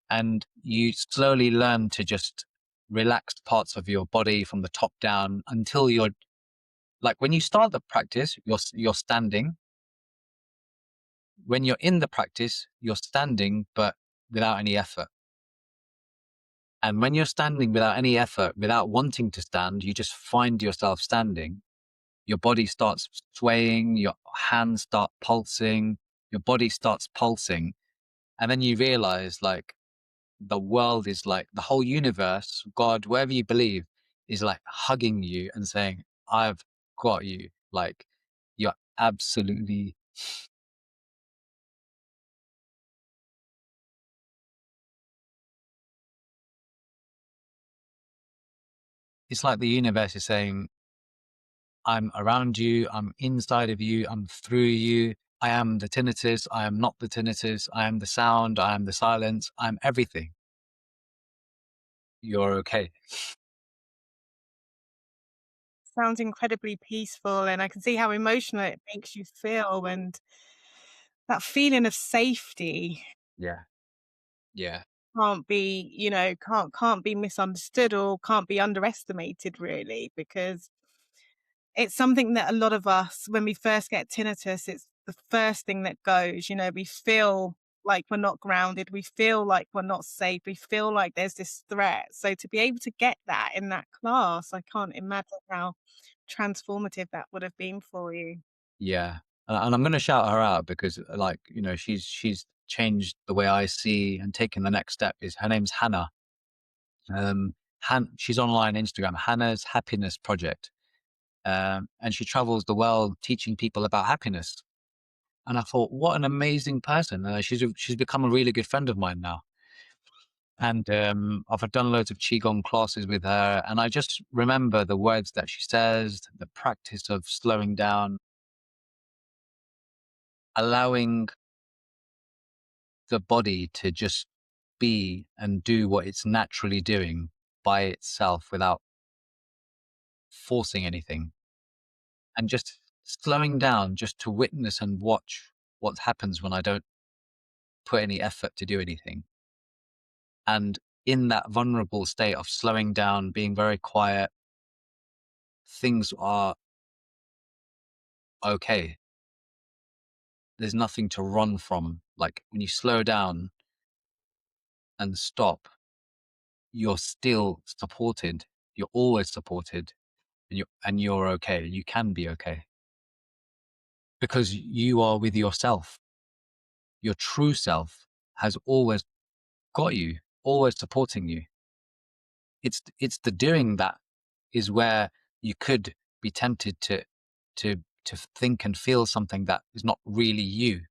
and you slowly learn to just relax parts of your body from the top down until you're like, when you start the practice, you're standing. When you're in the practice, you're standing, but without any effort. And when you're standing without any effort, without wanting to stand, you just find yourself standing. Your body starts swaying, your hands start pulsing, your body starts pulsing. And then you realize, like, the world is like, the whole universe, God, wherever you believe, is like hugging you and saying, I've got you. Like, you're absolutely, it's like the universe is saying, I'm around you, I'm inside of you, I'm through you. I am the tinnitus, I am not the tinnitus, I am the sound, I am the silence, I'm everything. You're okay. Sounds incredibly peaceful, and I can see how emotional it makes you feel, and that feeling of safety Yeah. Yeah. can't be, can't be misunderstood or can't be underestimated really, because it's something that a lot of us, when we first get tinnitus, it's the first thing that goes. We feel like we're not grounded, we feel like we're not safe, we feel like there's this threat. So to be able to get that in that class, I can't imagine how transformative that would have been for you. Yeah. And I'm gonna shout her out because, like, she's changed the way I see and taken the next step. Is Her name's Hannah. She's online Instagram, Hannah's Happiness Project. And she travels the world teaching people about happiness. And I thought, what an amazing person. She's become a really good friend of mine now. And I've done loads of qigong classes with her, and I just remember the words that she says, the practice of slowing down, allowing the body to just be and do what it's naturally doing by itself without forcing anything, and just slowing down just to witness and watch what happens when I don't put any effort to do anything. And in that vulnerable state of slowing down, being very quiet, things are okay. There's nothing to run from. Like, when you slow down and stop, you're still supported. You're always supported, and you're okay. You can be okay because you are with yourself. Your true self has always got you, always supporting you. It's the doing that is where you could be tempted to think and feel something that is not really you.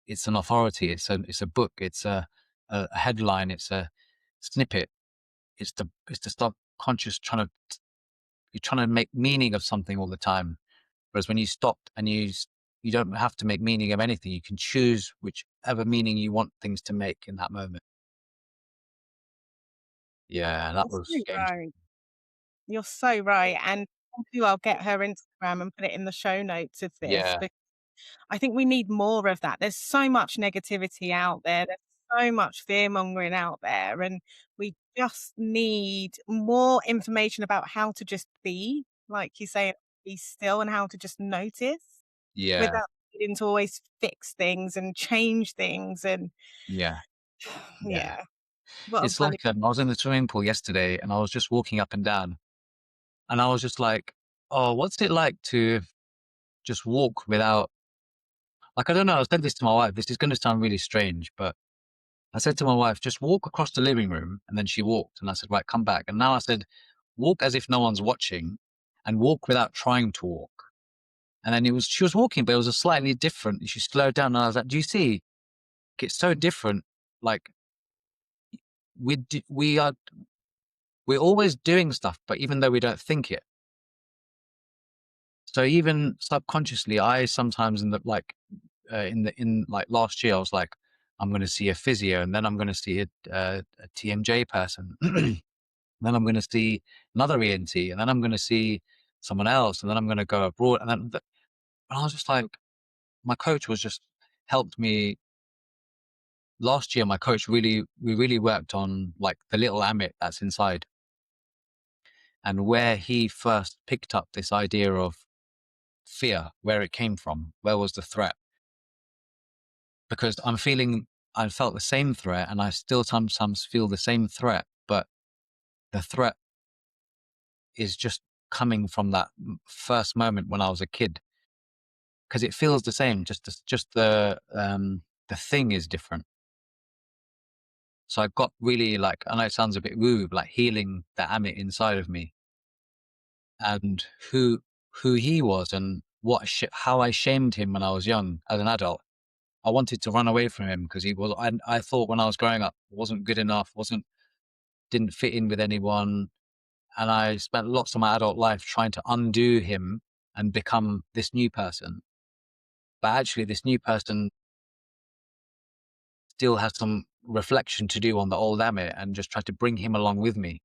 It's an authority. It's a book. It's a headline. It's a snippet. It's the subconscious you're trying to make meaning of something all the time. Whereas when you stop and you don't have to make meaning of anything. You can choose whichever meaning you want things to make in that moment. Yeah, that You're so was game. right. You're so right. And too, I'll get her Instagram and put it in the show notes of this. Yeah, I think we need more of that. There's so much negativity out there. There's so much fear mongering out there. And we just need more information about how to just be, like you say, be still, and how to just notice yeah, without needing to always fix things and change things. And yeah, yeah. yeah, what a It's value. like, I was in the swimming pool yesterday and I was just walking up and down, and I was just like, oh, what's it like to just walk without, like, I don't know, I said this to my wife, this is gonna sound really strange, but I said to my wife, "Just walk across the living room," and then she walked, and I said, "Right, come back." And now I said, "Walk as if no one's watching, and walk without trying to walk." And then she was walking, but it was a slightly different. She slowed down, and I was like, "Do you see? It's so different. Like we are, we're always doing stuff, but even though we don't think it. So even subconsciously, I sometimes in like last year, I was like, I'm going to see a physio, and then I'm going to see a TMJ person." Then I'm going to see another ENT, and then I'm going to see someone else, and then I'm going to go abroad. And I was just like, my coach was just helped me last year. My coach we really worked on like the little Amit that's inside, and where he first picked up this idea of fear, where it came from, where was the threat? Because I felt the same threat, and I still sometimes feel the same threat, but the threat is just coming from that first moment when I was a kid, because it feels the same. Just the thing is different. So I got really like, I know it sounds a bit woo, but like healing the Amit inside of me, and who he was, and how I shamed him when I was young as an adult. I wanted to run away from him because I thought when I was growing up wasn't good enough, didn't fit in with anyone, and I spent lots of my adult life trying to undo him and become this new person. But actually, this new person still has some reflection to do on the old Amit, and just try to bring him along with me.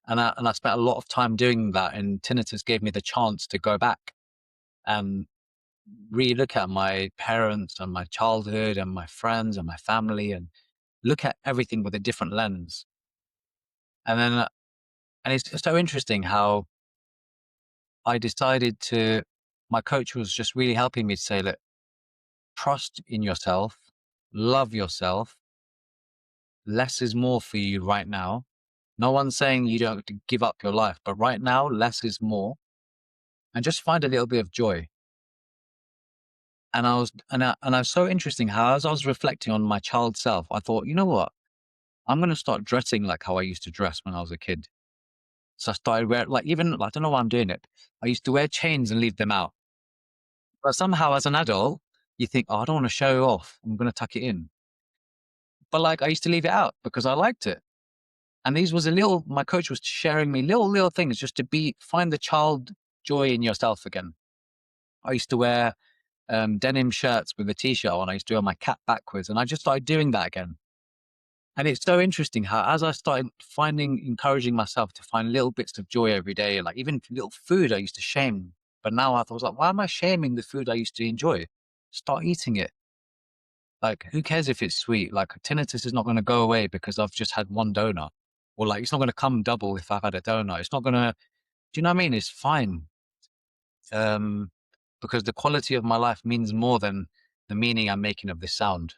And I spent a lot of time doing that, and Tinnitus gave me the chance to go back and re-look at my parents and my childhood and my friends and my family, and look at everything with a different lens. And then, and it's just so interesting how I decided to, my coach was just really helping me to say, look, trust in yourself, love yourself. Less is more for you right now. No one's saying you don't have to give up your life, but right now, less is more. And just find a little bit of joy. And I was so interesting how, as I was reflecting on my child self, I thought, you know what? I'm going to start dressing like how I used to dress when I was a kid. So I started wearing, like, even, I don't know why I'm doing it. I used to wear chains and leave them out. But somehow as an adult, you think, oh, I don't want to show off. I'm going to tuck it in. But like, I used to leave it out because I liked it. And these was my coach was sharing me little things just to find the child joy in yourself again. I used to wear denim shirts with a t-shirt on. I used to wear my cap backwards, and I just started doing that again. And it's so interesting how, as I started encouraging myself to find little bits of joy every day, like even little food I used to shame. But now I was like, why am I shaming the food I used to enjoy? Start eating it. Like, who cares if it's sweet? Like, tinnitus is not going to go away because I've just had one donut. Or like, it's not going to come double if I've had a donut. It's not going to, do you know what I mean? It's fine. Um, because the quality of my life means more than the meaning I'm making of this sound.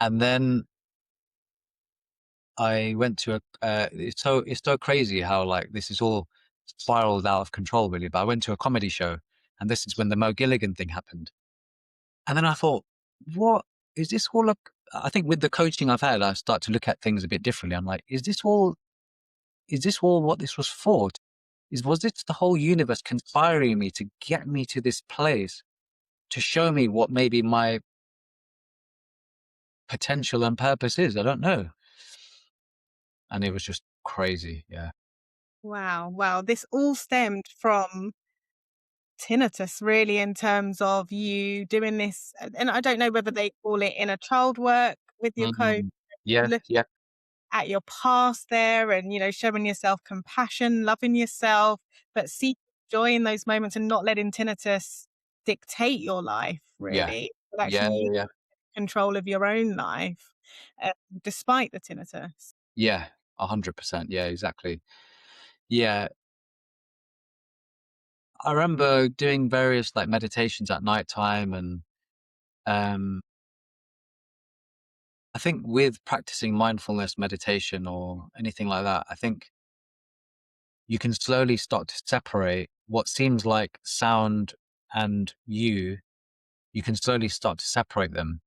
And then I went to it's so crazy how like this is all spiraled out of control really. But I went to a comedy show, and this is when the Mo Gilligan thing happened. And then I thought, what is this all? I think with the coaching I've had, I start to look at things a bit differently. I'm like, is this all what this was for? Was this the whole universe conspiring me to get me to this place, to show me what maybe my potential and purpose is? I don't know. And it was just crazy. Yeah. Wow, wow. This all stemmed from tinnitus, really, in terms of you doing this. And I don't know whether they call it inner child work with your coach, Mhm. Yeah. look Yeah. at your past there and, showing yourself compassion, loving yourself, but seeking joy in those moments and not letting tinnitus dictate your life, Yeah. really, but actually Yeah. you Yeah. control of your own life, uh, despite the tinnitus. Yeah. 100%. Yeah, exactly. Yeah. I remember doing various like meditations at nighttime, and um I think with practicing mindfulness meditation or anything like that, I think you can slowly start to separate what seems like sound and you can slowly start to separate them,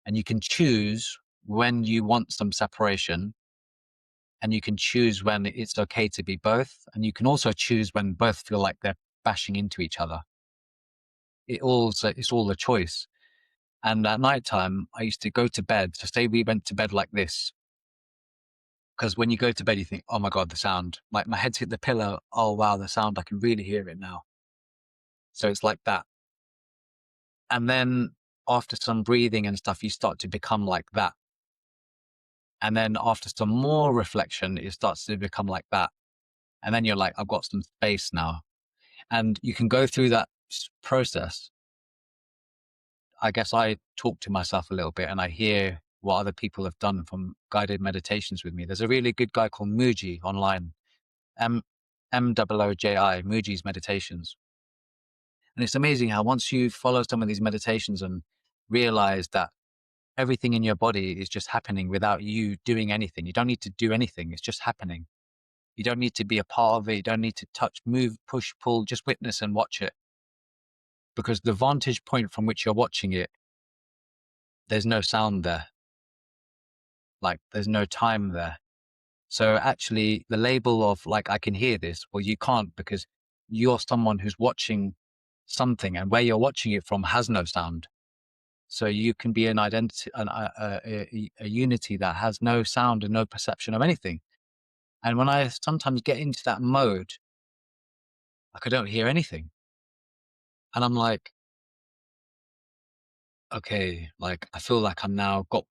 and you can choose when you want some separation, and you can choose when it's okay to be both, and you can also choose when both feel like they're bashing into each other. It's all a choice. And at night time, I used to go to bed. So say we went to bed like this, because when you go to bed, you think, "Oh my god, the sound! Like my head's hit the pillow. Oh wow, the sound! I can really hear it now." So it's like that. And then after some breathing and stuff, you start to become like that. And then after some more reflection, it starts to become like that. And then you're like, "I've got some space now." And you can go through that process. I guess I talk to myself a little bit and I hear what other people have done from guided meditations with me. There's a really good guy called Muji online, M Mooji, Muji's meditations. And it's amazing how once you follow some of these meditations and realize that everything in your body is just happening without you doing anything. You don't need to do anything. It's just happening. You don't need to be a part of it. You don't need to touch, move, push, pull, just witness and watch it. Because the vantage point from which you're watching it, there's no sound there. Like there's no time there. So actually the label of like, I can hear this, well, you can't, because you're someone who's watching something, and where you're watching it from has no sound. So you can be an identity, a unity that has no sound and no perception of anything. And when I sometimes get into that mode, like I don't hear anything. And I'm like, okay, like I feel like I'm now got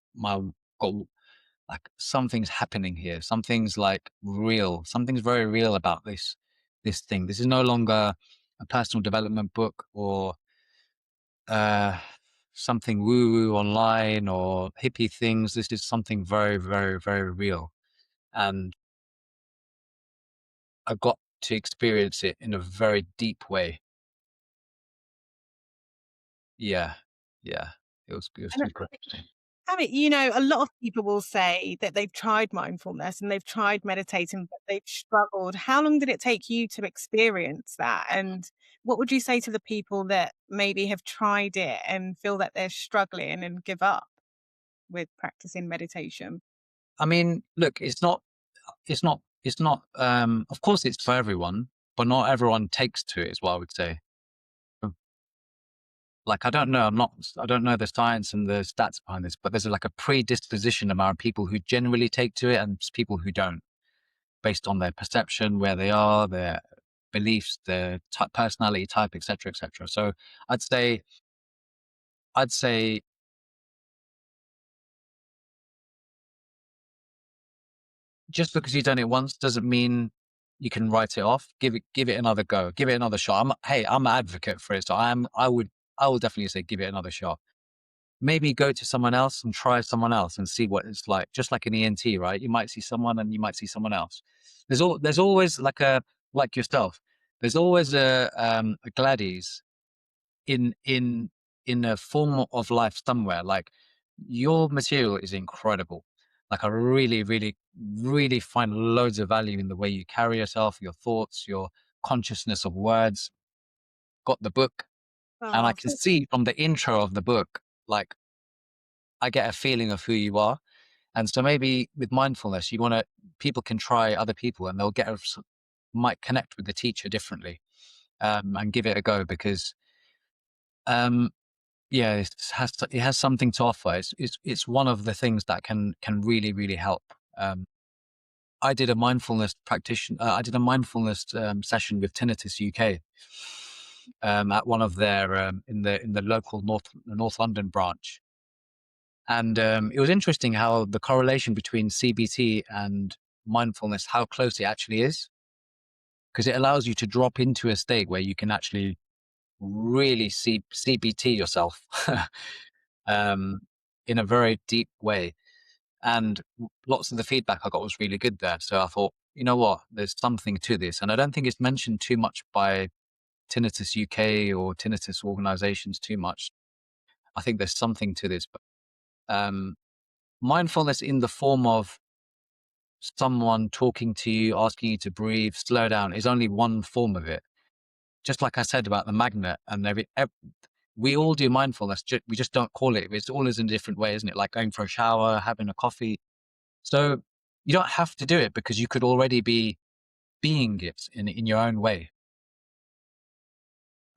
like something's happening here. Something's like real. Something's very real about this thing. This is no longer a personal development book or uh something woo woo online or hippie things. This is something very, very, very real. And I got to experience it in a very deep way. Yeah. Yeah. It was And super interesting. Amit, you know, a lot of people will say that they've tried mindfulness and they've tried meditating, but they've struggled. How long did it take you to experience that? And what would you say to the people that maybe have tried it and feel that they're struggling and give up with practicing meditation? I mean, look, of course it's for everyone, but not everyone takes to it is what I would say. Um, Like I don't know the science and the stats behind this, but there's like a predisposition amount of people who generally take to it and people who don't, based on their perception, where they are, their beliefs, their personality type, etc., etc. So I'd say, I'd say just because you've done it once doesn't mean you can write it off. Give it another go. Give it another shot. I'm an advocate for it. So I will definitely say give it another shot. Maybe go to someone else and try someone else and see what it's like. Just like an ENT, right? You might see someone and you might see someone else. There's always like yourself. There's always a Gladys in in a form of life somewhere. Like your material is incredible. Like I really, really, really find loads of value in the way you carry yourself, your thoughts, your consciousness of words. Got the book, and I Oh, can see from the intro of the book, like I get a feeling of who you are. And so maybe with mindfulness, people can try other people, and they'll might connect with the teacher differently, and give it a go because um, yeah, it has something to offer. It's one of the things that can really, really help. Um, I did a mindfulness I did a mindfulness session with Tinnitus UK at one of their in the local North London branch, and it was interesting how the correlation between CBT and mindfulness, how close it actually is, because it allows you to drop into a state where you can actually really see CBT yourself um, in a very deep way. And lots of the feedback I got was really good there. So I thought, you know what, there's something to this. And I don't think it's mentioned too much by Tinnitus UK or Tinnitus organizations too much. I think there's something to this. But mindfulness in the form of someone talking to you, asking you to breathe, slow down is only one form of it. Just like I said about the magnet and we all do mindfulness. We just don't call it. It's all is in a different way, isn't it? Like going for a shower, having a coffee. So you don't have to do it because you could already be being it in your own way.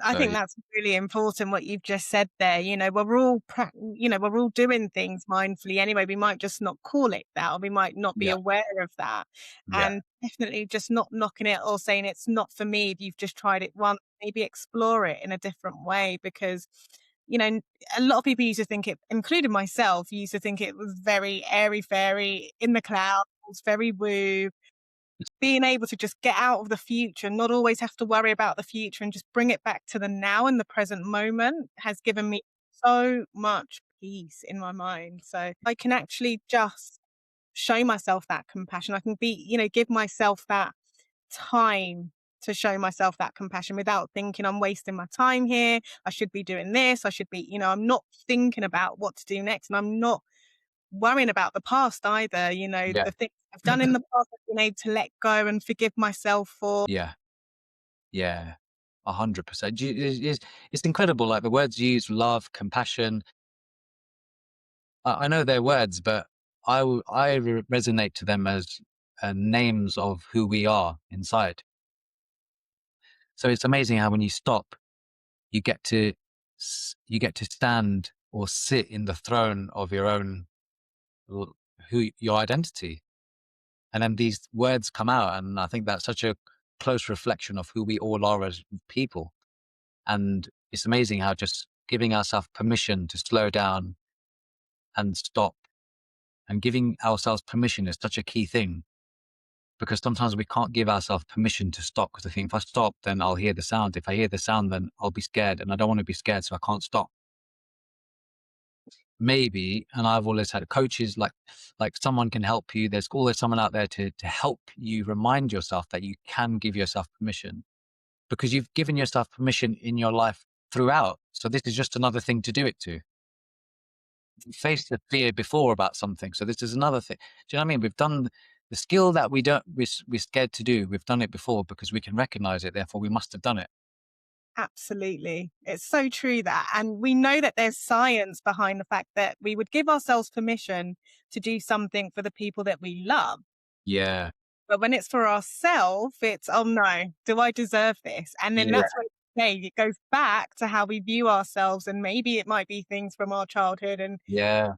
I So think that's really important what you've just said there. We're all doing things mindfully anyway. We might just not call it that, or we might not be yeah, aware of that. yeah, And definitely just not knocking it or saying it's not for me. If you've just tried it once, maybe explore it in a different way because, you know, a lot of people used to think it, including myself, used to think it was very airy fairy in the clouds, very woo, being able to just get out of the future, not always have to worry about the future and just bring it back to the now and the present moment has given me so much peace in my mind. So I can actually just show myself that compassion. I can give myself that time to show myself that compassion without thinking I'm wasting my time here. I should be doing this. I'm not thinking about what to do next. And I'm not worrying about the past either, yeah, the things I've done in the past, I've been able to let go and forgive myself for. yeah, yeah. 100%. It's incredible. Like the words you use, love, compassion. I know they're words, but resonate to them as names of who we are inside. So it's amazing how when you stop, you get to you get to stand or sit in the throne of your own l- who your identity, and then these words come out, and I think that's such a close reflection of who we all are as people. And it's amazing how just giving ourselves permission to slow down and stop, and giving ourselves permission is such a key thing because sometimes we can't give ourselves permission to stop because I think if I stop, then I'll hear the sound. If I hear the sound, then I'll be scared, and I don't want to be scared, so I can't stop. Maybe, and I've always had coaches like someone can help you. There's always someone out there to help you remind yourself that you can give yourself permission because you've given yourself permission in your life throughout. So this is just another thing to do it to. You faced the fear before about something, so this is another thing. Do you know what I mean? We've done the skill that we're scared to do. We've done it before because we can recognize it. Therefore, we must have done it. Absolutely. It's so true that. And we know that there's science behind the fact that we would give ourselves permission to do something for the people that we love. Yeah, But when it's for ourselves, it's, oh no, do I deserve this? And then yeah, that's when it goes back to how we view ourselves. And maybe it might be things from our childhood. And yeah.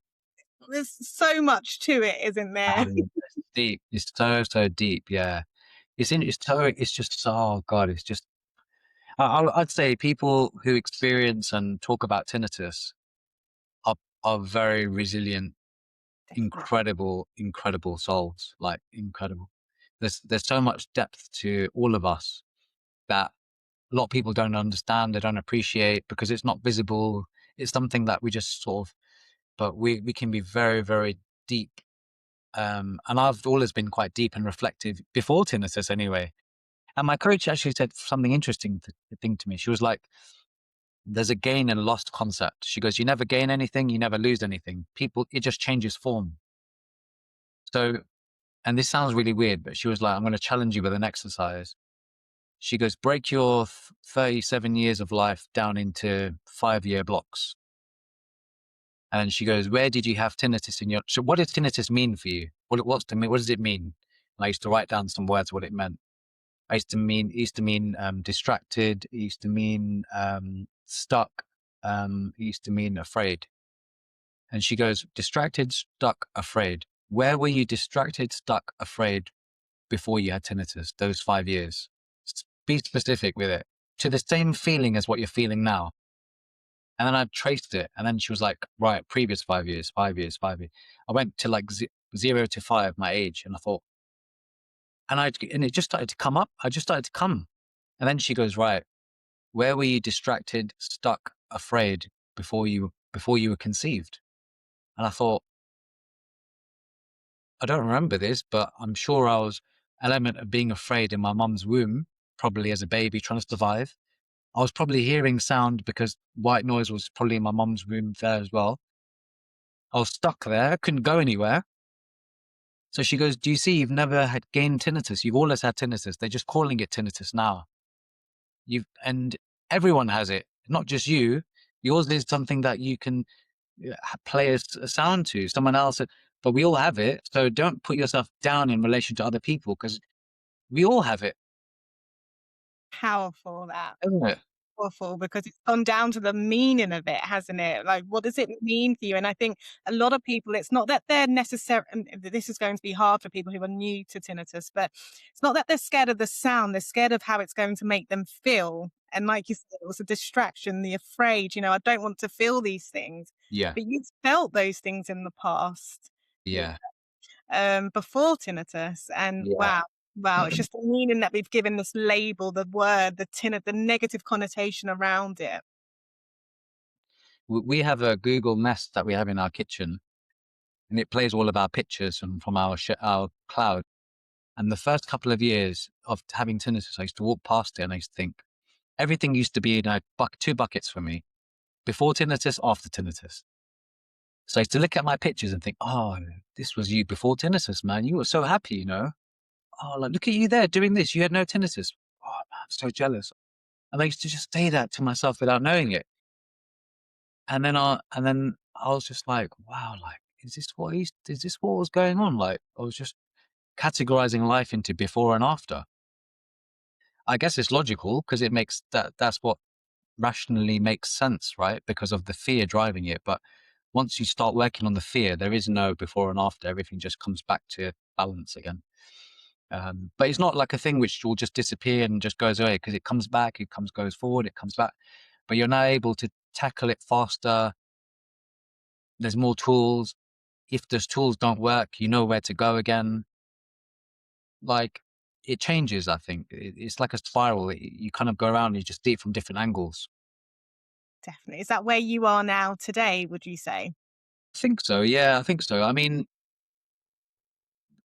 there's so much to it, isn't there? It's deep. It's so deep. Yeah. It's just so, oh God, it's just, I'd say people who experience and talk about tinnitus are, are very resilient, Definitely. incredible souls, like incredible. There's so much depth to all of us that a lot of people don't understand, they don't appreciate because it's not visible. It's something that we just sort of, but we can be very deep. And I've always been quite deep and reflective before tinnitus anyway. And my coach actually said something interesting thing to me. She was like, there's a gain and lost concept. She goes, you never gain anything, you never lose anything. People, it just changes form. So, and this sounds really weird, but she was like, I'm going to challenge you with an exercise. She goes, break your 37 years of life down into 5-year blocks. And she goes, where did you have tinnitus in your, so what does tinnitus mean for you? What's to me, what does it mean? And I used to write down some words, what it meant. It used to mean distracted. It used to mean stuck. It used to mean afraid. And she goes, distracted, stuck, afraid. Where were you distracted, stuck, afraid before you had tinnitus? Those 5 years. Be specific with it. To the same feeling as what you're feeling now. And then I traced it. And then she was like, right, previous 5 years, 5 years, 5 years. I went to like 0 to 5, my age. And I thought, and it just started to come up. I just started to come. And then she goes, right, where were you distracted, stuck, afraid before you were conceived? And I thought, I don't remember this, but I'm sure I was element of being afraid in my mum's womb, probably as a baby trying to survive. I was probably hearing sound because white noise was probably in my mum's womb there as well. I was stuck there, couldn't go anywhere. So she goes, "Do you see you've never had gained tinnitus? You've always had tinnitus. They're just calling it tinnitus now. And everyone has it, not just you. Yours is something that you can play a sound to someone else, but we all have it. So don't put yourself down in relation to other people because we all have it, Powerful that. isn't it?" Powerful because it's gone down to the meaning of it, hasn't it? Like, what does it mean for you? And I think a lot of people, it's not that they're necessary, and this is going to be hard for people who are new to tinnitus, but it's not that they're scared of the sound, they're scared of how it's going to make them feel. And like you said, it was a distraction, the afraid, I don't want to feel these things. Yeah, But you've felt those things in the past. You yeah, before tinnitus, and yeah. wow, it's just the meaning that we've given this label, the word, the negative connotation around it. We have a Google Nest that we have in our kitchen, and it plays all of our pictures from our cloud. And the first couple of years of having tinnitus, I used to walk past it and I used to think everything used to be in two buckets for me: before tinnitus, after tinnitus. So I used to look at my pictures and think, oh, this was you before tinnitus, man. You were so happy, you know? Oh, like, look at you there doing this. You had no tinnitus. Oh, man, I'm so jealous. And I used to just say that to myself without knowing it. And then I was just like, wow, like, is this what was going on? Like, I was just categorizing life into before and after. I guess it's logical because that's what rationally makes sense, right? Because of the fear driving it. But once you start working on the fear, there is no before and after. Everything just comes back to balance again. But it's not like a thing which will just disappear and just goes away because it comes back, goes forward, it comes back. But you're now able to tackle it faster. There's more tools. If those tools don't work, you know where to go again. Like it changes, I think. It's like a spiral. You kind of go around and you just see it from different angles. Definitely. Is that where you are now today, would you say? I think so. Yeah, I think so. I mean,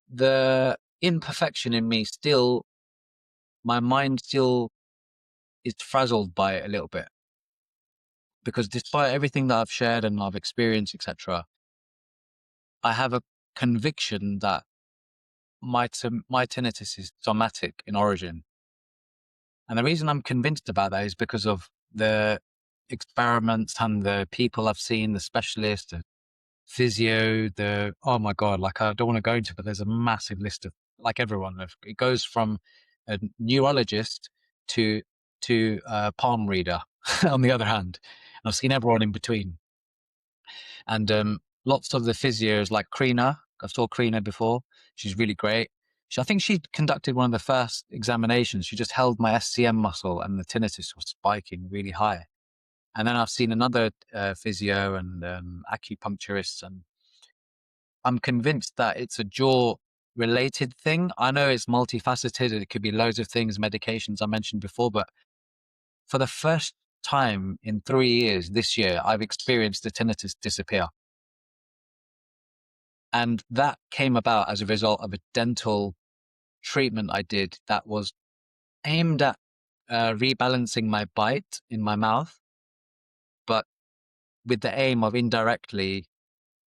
the imperfection in me still, my mind still is frazzled by it a little bit because despite everything that I've shared and I've experienced, etc., I have a conviction that my tinnitus is somatic in origin. And the reason I'm convinced about that is because of the experiments and the people I've seen, the specialists, the physio, oh my God, like I don't want to go into, but there's a massive list of like everyone. It goes from a neurologist to a palm reader on the other hand. I've seen everyone in between. And lots of the physios like Krina, I saw Krina before. She's really great. I think she conducted one of the first examinations. She just held my SCM muscle and the tinnitus was spiking really high. And then I've seen another physio and acupuncturists, and I'm convinced that it's a jaw related thing. I know it's multifaceted. It could be loads of things, medications I mentioned before, but for the first time in 3 years this year, I've experienced the tinnitus disappear. And that came about as a result of a dental treatment I did that was aimed at rebalancing my bite in my mouth, but with the aim of indirectly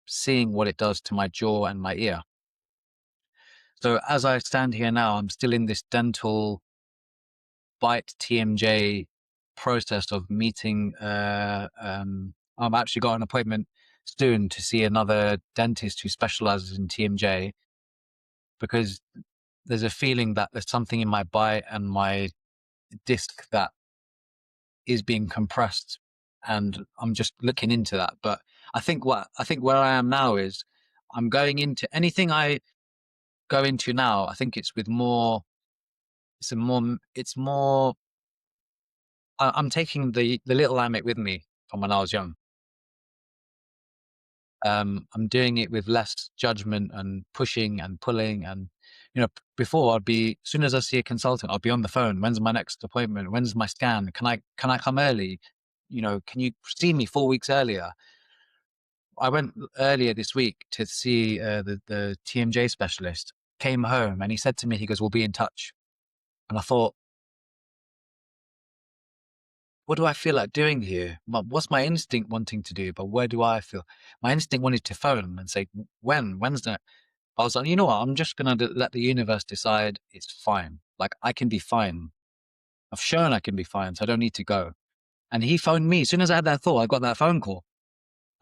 seeing what it does to my jaw and my ear. So as I stand here now, I'm still in this dental bite TMJ process of meeting. I've actually got an appointment soon to see another dentist who specializes in TMJ because there's a feeling that there's something in my bite and my disc that is being compressed, and I'm just looking into that. But I think where I am now is I'm going into anything I go into now. I think it's with more. It's more. I'm taking the little Amit with me from when I was young. I'm doing it with less judgment and pushing and pulling. And, before I'd be, as soon as I see a consultant, I'll be on the phone. When's my next appointment? When's my scan? Can I come early? Can you see me 4 weeks earlier? I went earlier this week to see the TMJ specialist, came home and he said to me, he goes, we'll be in touch. And I thought, what do I feel like doing here? What's my instinct wanting to do? But where do I feel? My instinct wanted to phone and say, when's that? I was like, you know what? I'm just gonna let the universe decide. It's fine. Like I can be fine. I've shown I can be fine, so I don't need to go. And he phoned me as soon as I had that thought. I got that phone call,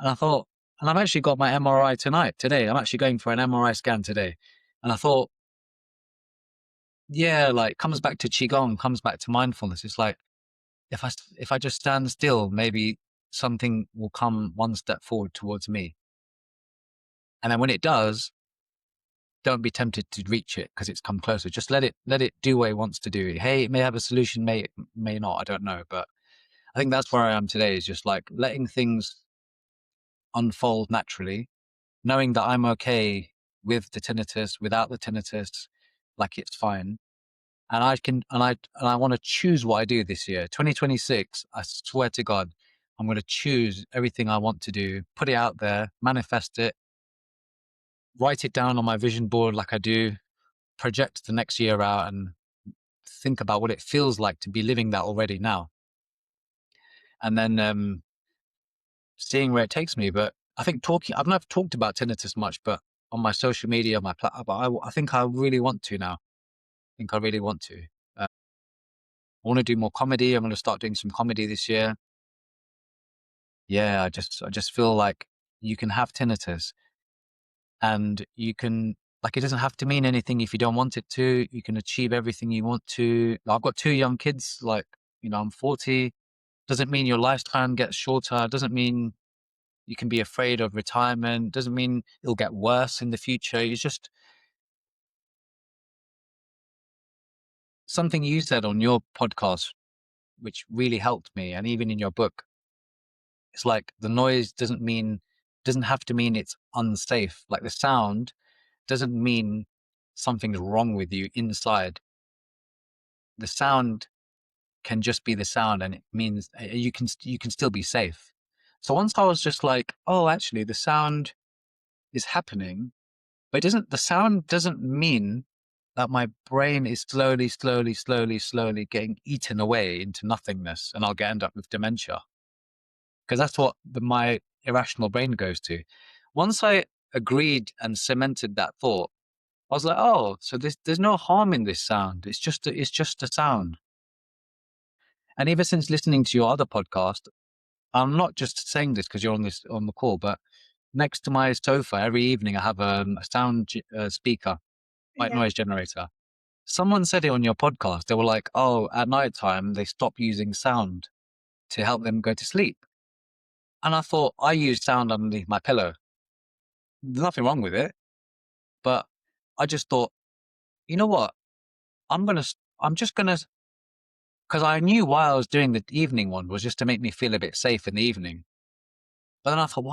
and I thought, and I've actually got my MRI today. I'm actually going for an MRI scan today, and I thought, yeah, like comes back to qigong, comes back to mindfulness. It's like if I just stand still, maybe something will come one step forward towards me, and then when it does, don't be tempted to reach it because it's come closer. Just let it do what it wants to do. Hey, it may have a solution, may not. I don't know, but I think that's where I am today. Is just like letting things unfold naturally, knowing that I'm okay with the tinnitus, without the tinnitus, like it's fine. And I want to choose what I do this year. 2026, I swear to God, I'm going to choose everything I want to do, put it out there, manifest it, write it down on my vision board like I do, project the next year out and think about what it feels like to be living that already now. And then seeing where it takes me. But I think I've never talked about tinnitus much, but on my social media, my platform, I think I really want to now. I think I really want to. I want to do more comedy. I'm going to start doing some comedy this year. Yeah, I just feel like you can have tinnitus and you can, like, it doesn't have to mean anything if you don't want it to. You can achieve everything you want to. I've got two young kids, like, I'm 40. Doesn't mean your lifespan gets shorter. Doesn't mean you can be afraid of retirement. Doesn't mean it'll get worse in the future. It's just something you said on your podcast, which really helped me. And even in your book, it's like the noise doesn't have to mean it's unsafe. Like the sound doesn't mean something's wrong with you inside. The sound can just be the sound, and it means you can still be safe. So once I was just like, oh, actually, the sound is happening, but the sound doesn't mean that my brain is slowly, slowly, slowly, slowly getting eaten away into nothingness, and end up with dementia because that's what my irrational brain goes to. Once I agreed and cemented that thought, I was like, oh, so there's no harm in this sound. It's just a sound. And ever since listening to your other podcast, I'm not just saying this because you're on the call, but next to my sofa every evening I have a sound speaker, white Yeah. noise generator. Someone said it on your podcast. They were like, "Oh, at night time they stop using sound to help them go to sleep." And I thought I use sound underneath my pillow. There's nothing wrong with it, but I just thought, you know what? I'm just gonna, because I knew why I was doing the evening one was just to make me feel a bit safe in the evening. But then I thought,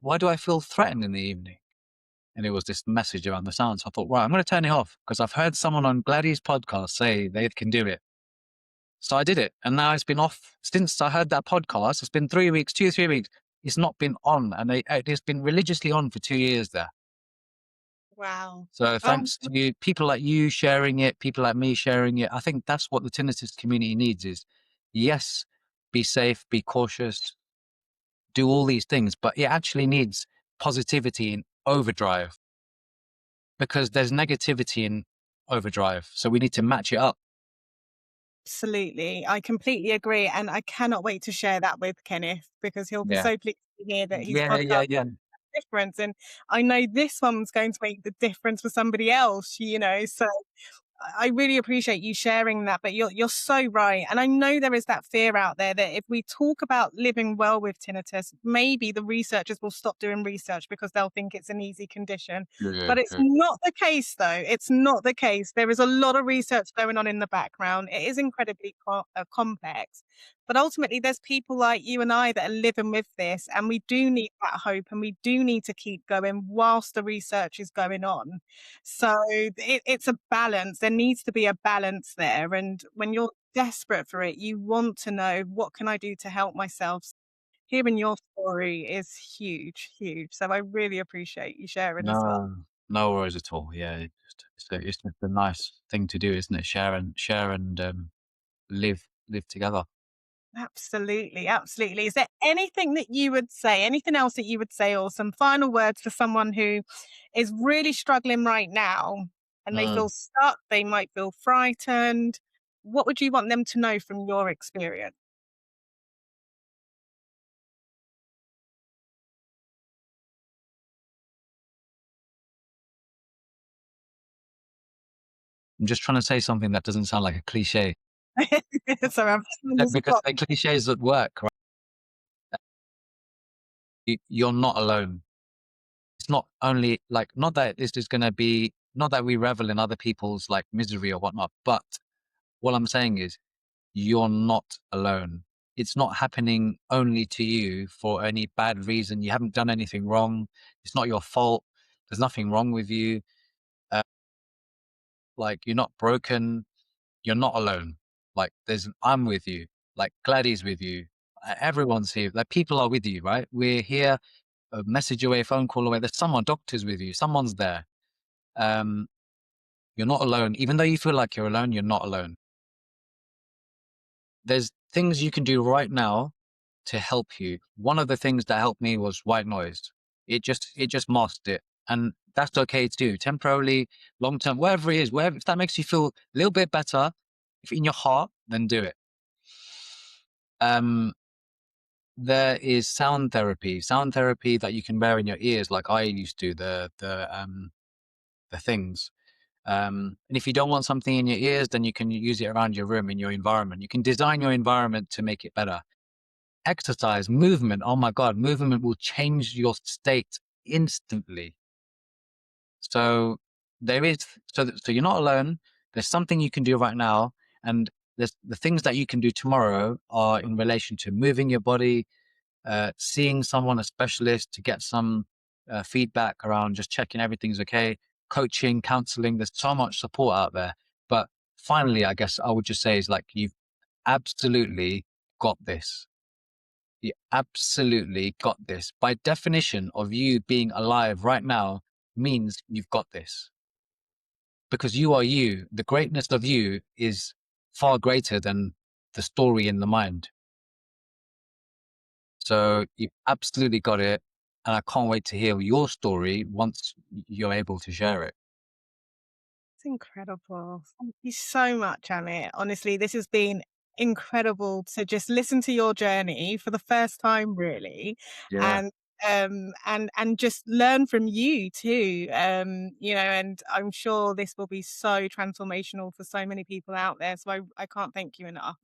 why do I feel threatened in the evening? And it was this message around the sound. So I thought, right, I'm going to turn it off because I've heard someone on Gladys' podcast say they can do it. So I did it. And now it's been off since I heard that podcast. It's been 3 weeks, 2, 3 weeks. It's not been on. And it's been religiously on for 2 years there. Wow. So Oh, thanks to you, people like you sharing it, people like me sharing it. I think that's what the tinnitus community needs is, yes, be safe, be cautious, do all these things, but it actually needs positivity in overdrive because there's negativity in overdrive. So we need to match it up. absolutely. I completely agree. And I cannot wait to share that with Kenneth because he'll be Yeah. so pleased to hear that his Yeah, podcast yeah, yeah. difference. And I know this one's going to make the difference for somebody else. So I really appreciate you sharing that, but you're so right. And I know there is that fear out there that if we talk about living well with tinnitus, maybe the researchers will stop doing research because they'll think it's an easy condition. Yeah, But it's yeah. not the case, though. It's not the case. There is a lot of research going on in the background. It is incredibly complex. But ultimately, there's people like you and I that are living with this, and we do need that hope and we do need to keep going whilst the research is going on. So it's a balance. There needs to be a balance there. And when you're desperate for it, you want to know what can I do to help myself. Hearing your story is huge, huge. So I really appreciate you sharing as well. No, no worries at all. Yeah, it's just a nice thing to do, isn't it? Share and live together. Absolutely, absolutely. Is there anything that you would say, anything else that you would say, or some final words for someone who is really struggling right now and they Mm. feel stuck, they might feel frightened? What would you want them to know from your experience? I'm just trying to say something that doesn't sound like a cliche. Sorry, I'm just on the Because spot. the cliches that work, right? You're not alone. It's not only like, not that this is going to be, not that we revel in other people's like misery or whatnot, but what I'm saying is you're not alone. It's not happening only to you for any bad reason. You haven't done anything wrong. It's not your fault. There's nothing wrong with you. Uh, like you're not broken. You're not alone. Like I'm with you. Like Gladys with you. Everyone's here. Like people are with you, right? We're here, a message away, a phone call away. There's someone, doctors with you. Someone's there. Um, you're not alone. Even though you feel like you're alone, you're not alone. There's things you can do right now to help you. One of the things that helped me was white noise. It just masked it. And that's okay too. Temporarily, long term, wherever it is, wherever if that makes you feel a little bit better, if in your heart, then do it. Um, there is sound therapy that you can wear in your ears, like I used to, the things. And if you don't want something in your ears, then you can use it around your room, in your environment. You can design your environment to make it better. Exercise, movement. Oh my God, movement will change your state instantly. So there is, so you're not alone. There's something you can do right now. And there's the things that you can do tomorrow are in relation to moving your body, seeing someone, a specialist, to get some feedback around just checking everything's okay, coaching, counseling. There's so much support out there. But finally, I guess I would just say is like, you've absolutely got this. You absolutely got this. By definition of you being alive right now means you've got this because you are you. The greatness of you is far greater than the story in the mind. So you absolutely got it. And I can't wait to hear your story once you're able to share it. It's incredible. Thank you so much, Amit. Honestly, this has been incredible to just listen to your journey for the first time, really, Yeah. and and just learn from you too. And I'm sure this will be so transformational for so many people out there. So I can't thank you enough.